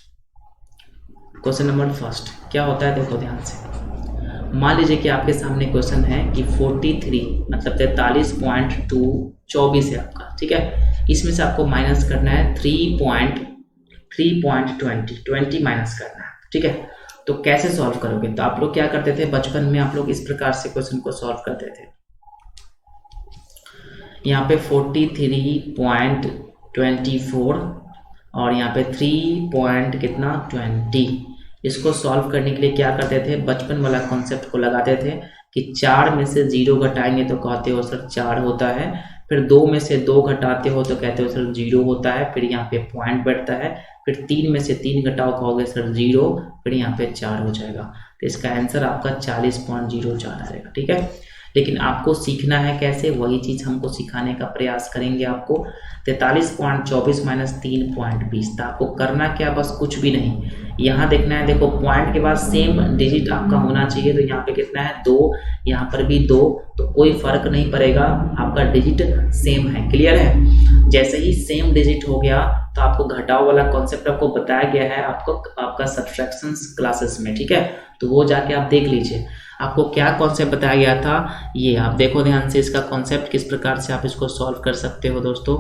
क्या होता है, देखो ध्यान से। मान लीजिए कि आपके सामने क्वेश्चन है कि 43 मतलब 43.224 है आपका। ठीक है, इसमें से आपको माइनस करना है 3.20 माइनस करना है। ठीक है, तो कैसे सॉल्व करोगे? तो आप लोग क्या करते थे बचपन में, आप लोग इस प्रकार से क्वेश्चन को सॉल्व करते थे। यहाँ पे 43.24 और यहाँ पे 3.20, इसको सॉल्व करने के लिए क्या करते थे, बचपन वाला कॉन्सेप्ट को लगाते थे कि 4 में से 0 घटाएंगे तो कहते हो सर 4 होता है। फिर 2 में से 2 घटाते हो तो कहते हो सर 0 होता है। फिर यहाँ पे पॉइंट बैठता है। फिर 3 में से 3 घटाओ, कहोगे सर 0, फिर यहाँ पे 4 हो जाएगा। तो इसका आंसर आपका 40.04 आएगा। ठीक है, लेकिन आपको सीखना है कैसे, वही चीज़ हमको सिखाने का प्रयास करेंगे आपको। 43.24 माइनस 3.20, तो आपको करना क्या, बस कुछ भी नहीं, यहाँ देखना है। देखो पॉइंट के बाद सेम डिजिट आपका होना चाहिए। तो यहाँ पे कितना है 2, यहाँ पर भी 2, तो कोई फर्क नहीं पड़ेगा, आपका डिजिट सेम है। क्लियर है? जैसे ही सेम डिजिट हो गया तो आपको घटाव वाला कॉन्सेप्ट आपको बताया गया है आपको आपका सब्ट्रैक्शंस क्लासेस में। ठीक है, तो वो जाके आप देख लीजिए, आपको क्या कॉन्सेप्ट बताया गया था। ये आप देखो ध्यान से, इसका कॉन्सेप्ट किस प्रकार से आप इसको सॉल्व कर सकते हो दोस्तों।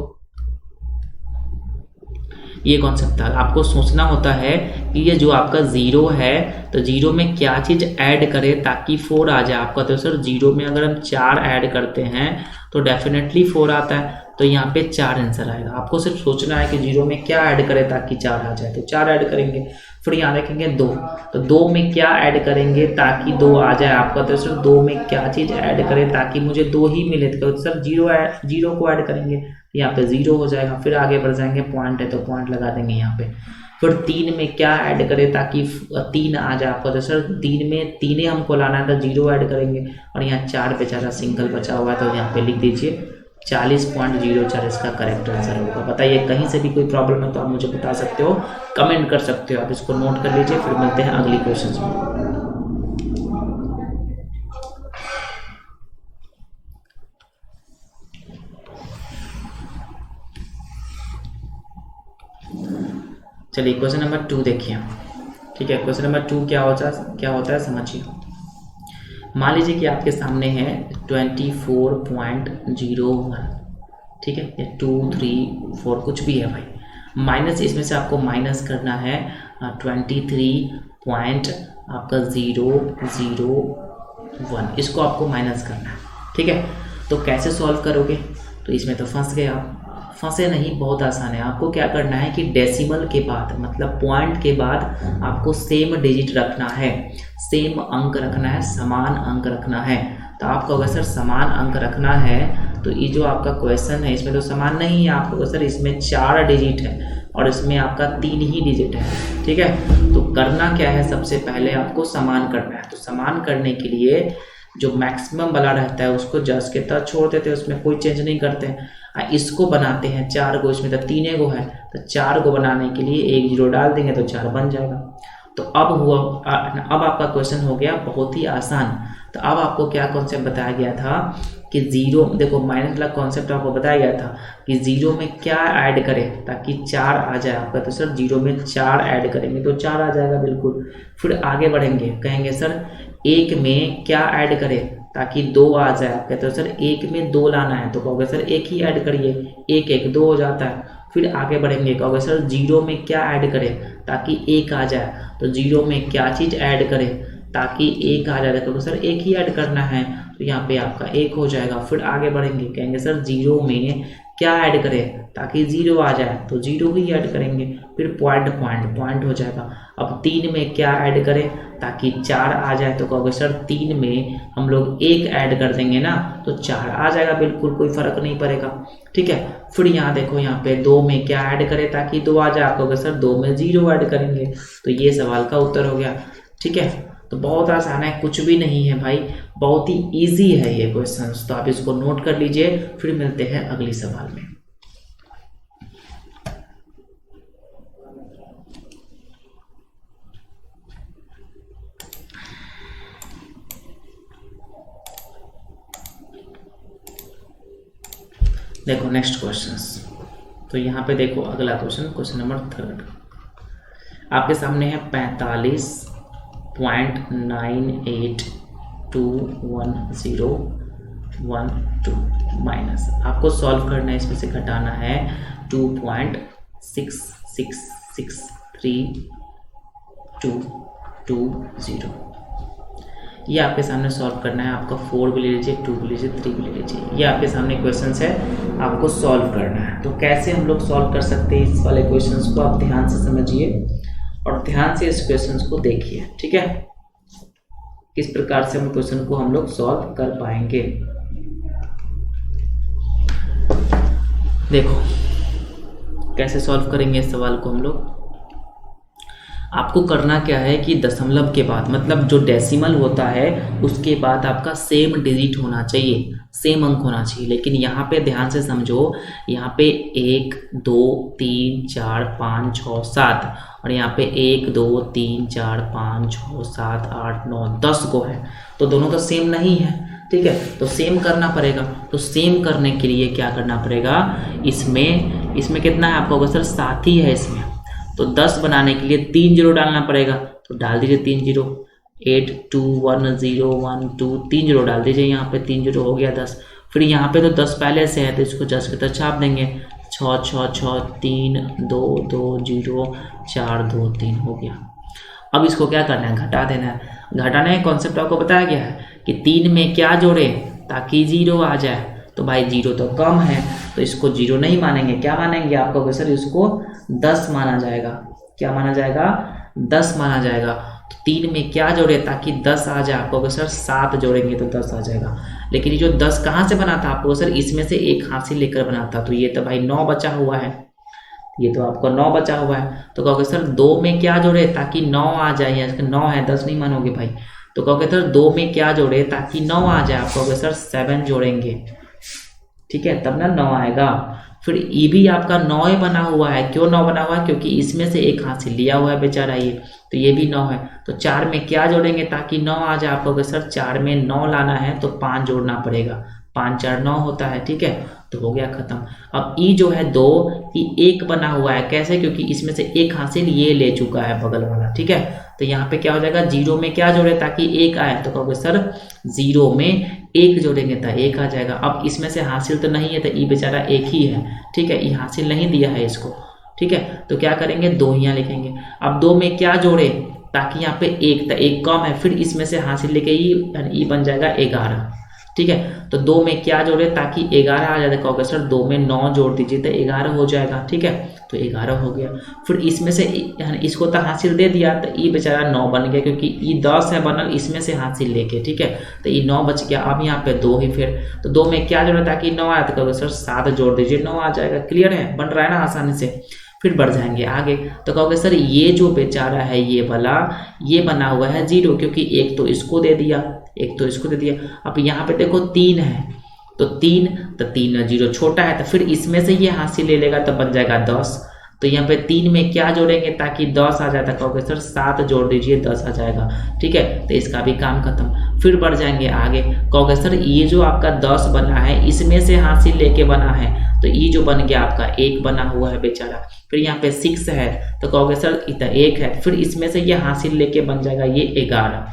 ये कॉन्सेप्ट था, आपको सोचना होता है कि ये जो आपका 0 है तो 0 में क्या चीज़ ऐड करें ताकि 4 आ जाए आपका। तो सर 0 में अगर हम 4 ऐड करते हैं तो डेफिनेटली 4 आता है, तो यहाँ पे 4 आंसर आएगा। आपको सिर्फ सोचना है कि 0 में क्या ऐड करें ताकि 4 आ जाए, तो 4 ऐड करेंगे। फिर यहाँ देखेंगे 2, तो 2 में क्या ऐड करेंगे ताकि 2 आ जाए आपका। तो सर 2 में क्या चीज़ ऐड करें ताकि मुझे 2 ही मिले, तो सर 0 को ऐड करेंगे, यहाँ पे 0 हो जाएगा। फिर आगे बढ़ जाएंगे, पॉइंट है तो पॉइंट लगा देंगे यहाँ पे। फिर 3 में क्या ऐड करें ताकि 3 आ जाए आपको। तो सर 3 में 3 हमको लाना है तो 0 ऐड करेंगे। और यहाँ 4 बेचारा सिंगल बचा हुआ है, तो यहाँ पे लिख दीजिए 40.04 इसका करेक्ट आंसर होगा। बताइए कहीं से भी कोई प्रॉब्लम है तो आप मुझे बता सकते हो, कमेंट कर सकते हो। आप इसको नोट कर लीजिए, फिर मिलते हैं अगली क्वेश्चन में। चलिए क्वेश्चन नंबर 2 देखिए। ठीक है, क्वेश्चन नंबर 2 क्या होता है समझिए। मान लीजिए कि आपके सामने है 24.01, ठीक है, या 2 3 4 कुछ भी है भाई, माइनस इसमें से आपको माइनस करना है 23.001, इसको आपको माइनस करना है। ठीक है, तो कैसे सॉल्व करोगे? तो इसमें तो फंस गए आप। फंसे नहीं, बहुत आसान है। आपको क्या करना है कि डेसिमल के बाद मतलब पॉइंट के बाद आपको सेम डिजिट रखना है, सेम अंक रखना है, समान अंक रखना है। तो आपको अगर सर समान अंक रखना है तो ये जो आपका क्वेश्चन है इसमें तो समान नहीं है। आपको सर इसमें 4 डिजिट है और इसमें आपका 3 ही डिजिट है। ठीक है, तो करना क्या है, सबसे पहले आपको समान करना है। तो समान करने के लिए जो मैक्सिमम वाला रहता है उसको जस्ट के तरह छोड़ देते हैं, उसमें कोई चेंज नहीं करते हैं। इसको बनाते हैं 4 गो, इसमें तो 3 गो है, तो 4 गो बनाने के लिए 1 0 डाल देंगे तो 4 बन जाएगा। तो अब आपका क्वेश्चन हो गया बहुत ही आसान। तो अब आपको क्या कॉन्सेप्ट बताया गया था कि 0, देखो माइनस वाला कॉन्सेप्ट आपको बताया गया था कि 0 में क्या ऐड करें ताकि 4 आ जाए आपका। तो सर 0 में 4 ऐड करेंगे तो 4 आ जाएगा बिल्कुल। फिर आगे बढ़ेंगे, कहेंगे सर 1 में क्या ऐड करें ताकि 2 आ जाए आपके। तो सर 1 में 2 लाना है, तो कहोगे सर 1 ही ऐड करिए, 1 1 2 हो जाता है। फिर आगे बढ़ेंगे, कहोगे सर जीरो में क्या ऐड करें ताकि एक आ जाए, तो जीरो में क्या चीज़ ऐड करें ताकि एक आ जाए, कहोगे सर एक ही ऐड करना है, तो यहाँ पे आपका एक हो जाएगा। फिर आगे बढ़ेंगे, कहेंगे सर जीरो में क्या ऐड करें ताकि जीरो आ जाए, तो जीरो ही ऐड करेंगे। फिर पॉइंट पॉइंट पॉइंट हो जाएगा। अब 3 में क्या ऐड करें ताकि 4 आ जाए, तो कहोगे सर 3 में हम लोग 1 ऐड कर देंगे ना, तो 4 आ जाएगा, बिल्कुल कोई फर्क नहीं पड़ेगा। ठीक है, फिर यहाँ देखो, यहाँ पे 2 में क्या ऐड करें ताकि 2 आ जाए, आप कहोगे सर 2 में 0 ऐड करेंगे, तो ये सवाल का उत्तर हो गया। ठीक है, तो बहुत आसान है, कुछ भी नहीं है भाई, बहुत ही इजी है ये क्वेश्चन, तो आप इसको नोट कर लीजिए। फिर मिलते हैं अगली सवाल में। देखो नेक्स्ट क्वेश्चंस, तो यहाँ पे देखो अगला क्वेश्चन, क्वेश्चन नंबर 3 आपके सामने है 45.98210112 माइनस, आपको सॉल्व करना है, इसमें से घटाना है 2.66632220। ये आपके सामने सॉल्व करना है, आपका 4 भी ले लीजिए, 2 भी लीजिए, 3 भी ले लीजिए। ये आपके सामने क्वेश्चंस है, आपको सॉल्व करना है। तो कैसे हम लोग सॉल्व कर सकते हैं इस वाले क्वेश्चंस को, आप ध्यान से समझिए और ध्यान से इस क्वेश्चंस को देखिए। ठीक है, किस प्रकार से हम क्वेश्चन को हम लोग सॉल्व कर पाएंगे। देखो कैसे सॉल्व करेंगे इस सवाल को हम लोग। आपको करना क्या है कि दशमलव के बाद, मतलब जो डेसिमल होता है उसके बाद आपका सेम डिजिट होना चाहिए, सेम अंक होना चाहिए। लेकिन यहाँ पे ध्यान से समझो, यहाँ पे 1 2 3 4 5 6 7 और यहाँ पे 1 2 3 4 5 6 7 8 9 10 को है, तो दोनों तो सेम नहीं है। ठीक है, तो सेम करना पड़ेगा। तो सेम करने के लिए क्या करना पड़ेगा, इसमें कितना है आपका सर 7 ही है इसमें, तो 10 बनाने के लिए 3 जीरो डालना पड़ेगा, तो डाल दीजिए 3 जीरो, 8 2 1 0 1 2 3 जीरो डाल दीजिए, यहाँ पे 3 जीरो हो गया 10। फिर यहाँ पे तो 10 पहले से है, तो इसको 10 की तरह छाप देंगे, 6 6 6 3 2 2 0 4 2 3 हो गया। अब इसको क्या करना है, घटा देना है। घटाने का कॉन्सेप्ट आपको बताया गया है कि 3 में क्या जोड़े ताकि 0 आ जाए, तो भाई 0 तो कम है, तो इसको 0 नहीं मानेंगे, क्या मानेंगे, आपका सर इसको 10 माना जाएगा। क्या माना जाएगा, 10 माना जाएगा। तो 3 में क्या जोड़े ताकि 10 आ जाए, आपको सर 7 जोड़ेंगे तो 10 आ जाएगा। लेकिन ये जो 10 कहाँ से बना था, आपको सर इसमें से एक हासिल लेकर बना था, तो ये तो भाई 9 बचा हुआ है, ये तो आपको 9 बचा हुआ है। तो कहोगे सर 2 में क्या जोड़े ताकि 9 आ जाए, या 9 है 10 नहीं मानोगे भाई, तो कहोगे सर 2 में क्या जोड़े ताकि 9 आ जाए, आप कहोगे सर 7 जोड़ेंगे। ठीक है, तब ना 9 आएगा। फिर ये भी आपका 9 बना हुआ है, क्यों 9 बना हुआ है, क्योंकि इसमें से एक हासिल लिया हुआ है बेचारा ये, तो ये भी 9 है। तो 4 में क्या जोड़ेंगे ताकि 9 आ जाए, आप कहोगे सर 4 में 9 लाना है तो 5 जोड़ना पड़ेगा, 5 4 9 होता है। ठीक है, तो हो गया खत्म। अब ई जो है 2, ये 1 बना हुआ है, कैसे, क्योंकि इसमें से एक हासिल ये ले चुका है बगल वाला। ठीक है, तो यहाँ पे क्या हो जाएगा, 0 में क्या जोड़े ताकि 1 आए, तो कहोगे सर 0 में 1 जोड़ेंगे तो 1 आ जाएगा। अब इसमें से हासिल तो नहीं है, तो ई बेचारा 1 ही है। ठीक है, ये हासिल नहीं दिया है इसको। ठीक है, तो क्या करेंगे, 2 यहाँ लिखेंगे। अब 2 में क्या जोड़े ताकि यहाँ पे 1 था, 1 कम है, फिर इसमें से हासिल लेके ई बन जाएगा 11। ठीक है, तो 2 में क्या जोड़े ताकि 11 आ जाए, कहोगे सर 2 में 9 जोड़ दीजिए तो 11 हो जाएगा। ठीक है, तो 11 हो गया। फिर इसमें से इसको तो हासिल दे दिया, तो ये बेचारा 9 बन गया, क्योंकि ये 10 है बनल, इसमें से हासिल लेके। ठीक है, तो ये 9 बच गया। अब यहाँ पे 2 ही, फिर तो 2 में क्या जोड़े ताकि 9 आया, तो कहोगे सर 7 जोड़ दीजिए, 9 आ जाएगा। क्लियर है, बन रहा है ना आसानी से। फिर बढ़ जाएंगे आगे, तो कहोगे सर ये जो बेचारा है ये वाला, ये बना हुआ है 0, क्योंकि एक तो इसको दे दिया, एक तो इसको दे दिया। अब यहाँ पे देखो 3 है, तो 3 0 छोटा है, तो फिर इसमें से ये हासिल ले लेगा तो बन जाएगा 10। तो यहाँ पे 3 में क्या जोड़ेंगे ताकि 10 आ जाता, कहोगे सर 7 जोड़ दीजिए 10 आ जाएगा। ठीक है, तो इसका भी काम खत्म। फिर बढ़ जाएंगे आगे, कहोगे सर ये जो आपका 10 बना है इसमें से हासिल लेके बना है, तो ये जो बन गया आपका 1 बना हुआ है बेचारा। फिर यहाँ पे 6 है, तो कहोगे सर इतना 1 है, फिर इसमें से ये हासिल लेके बन जाएगा ये 11।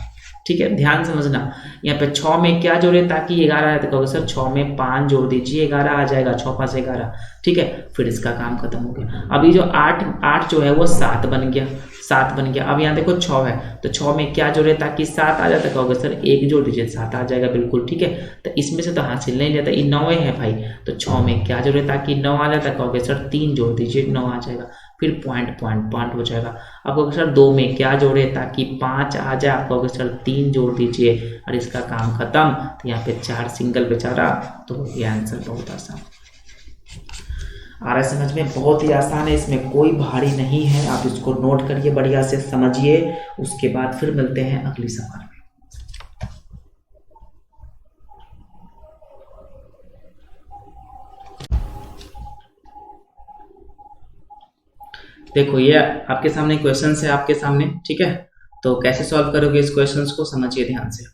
ठीक है, ध्यान समझना। यहाँ पे 6 में क्या जोड़े ताकि 11 आए, तो कहोगे सर 6 में 5 जोड़ दीजिए 11 आ जाएगा, 6 5 11, ठीक है, फिर इसका काम खत्म हो गया। अभी जो 8 जो है वो 7 बन गया, 7 बन गया। अब यहाँ देखो 6 है, तो 6 में क्या जोड़े ताकि 7 आ जाता, कहोगे सर 1 जोड़ दीजिए 7 आ जाएगा, बिल्कुल ठीक है। तो इसमें से तो हासिल नहीं लेता, ये 9 है भाई, तो 6 में क्या जोड़े ताकि 9 आ जाता, कहोगे सर 3 जोड़ दीजिए 9 आ जाएगा, फिर पॉइंट हो जाएगा। आप कहोगे सर 2 में क्या जोड़े ताकि 5 आ जाए, आप कहोगे सर 3 जोड़ दीजिए और इसका काम खत्म। तो यहाँ पे 4 सिंगल बेचारा, तो ये आंसर बहुत आसान आ रहा है समझ में, बहुत ही आसान है, इसमें कोई भारी नहीं है। आप इसको नोट करिए, बढ़िया से समझिए, उसके बाद फिर मिलते हैं अगली सवाल में। देखो ये आपके सामने क्वेश्चंस है, आपके सामने, ठीक है। तो कैसे सॉल्व करोगे इस क्वेश्चंस को, समझिए ध्यान से।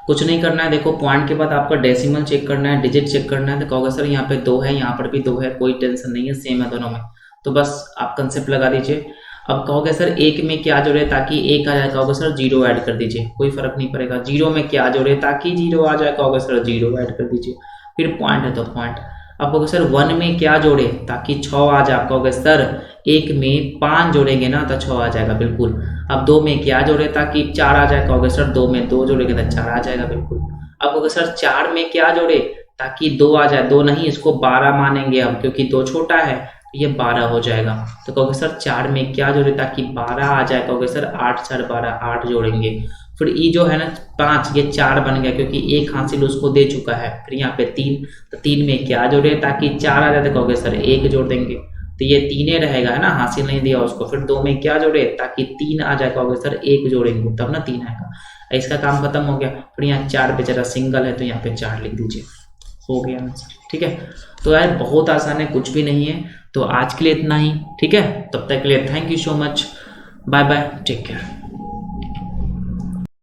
कुछ नहीं करना है, देखो पॉइंट के बाद आपका डेसिमल चेक करना है, डिजिट चेक करना है। तो कहोगे सर यहाँ पे 2 है, यहाँ पर भी 2 है, कोई टेंशन नहीं है, सेम है दोनों में, तो बस आप कंसेप्ट लगा दीजिए। अब कहोगे सर 1 में क्या जोड़े ताकि 1 आ जाए, कहोगे सर 0 ऐड कर दीजिए, कोई फर्क नहीं पड़ेगा। 0 में क्या जोड़े ताकि 0 आ जाए, कहोगे सर 0 ऐड कर दीजिए, फिर पॉइंट है तो पॉइंट। अब कहोगे सर 1 में क्या जोड़े ताकि 6 आ जाए, आप कहोगे सर 1 में 5 जोड़ेंगे ना तो 6 आ जाएगा, बिल्कुल। अब 2 में क्या जोड़े ताकि 4 आ जाए, कहोगे सर 2 में 2 जोड़ेंगे तो 4 आ जाएगा, बिल्कुल। अब कहोगे सर 4 में क्या जोड़े ताकि 2 आ जाए, 2 नहीं, इसको 12 मानेंगे अब, क्योंकि 2 छोटा है, ये 12 हो जाएगा। तो कहोगे सर 4 में क्या जोड़े ताकि 12 आ जाए, कहोगे सर 8 4 12, 8 जोड़ेंगे। फिर ये जो है ना 5, ये 4 बन गया, क्योंकि 1 हासिल उसको दे चुका है। फिर यहाँ पे 3, तो 3 में क्या जोड़े ताकि 4 आ जाए, तो कहोगे सर 1 जोड़ देंगे, तो ये 3 रहेगा, है ना, हासिल नहीं दिया उसको। फिर 2 में क्या जोड़े ताकि 3 आ जाए, कहोगे सर 1 जोड़ेंगे, तब ना 3 आएगा, इसका काम खत्म हो गया। फिर यहाँ 4 बेचारा सिंगल है, तो यहाँ पे 4 लिख दीजिए, हो गया आंसर, ठीक है। तो यार बहुत आसान है, कुछ भी नहीं है। तो आज के लिए इतना ही, ठीक है, तब तक के लिए thank you so much, bye bye, take care.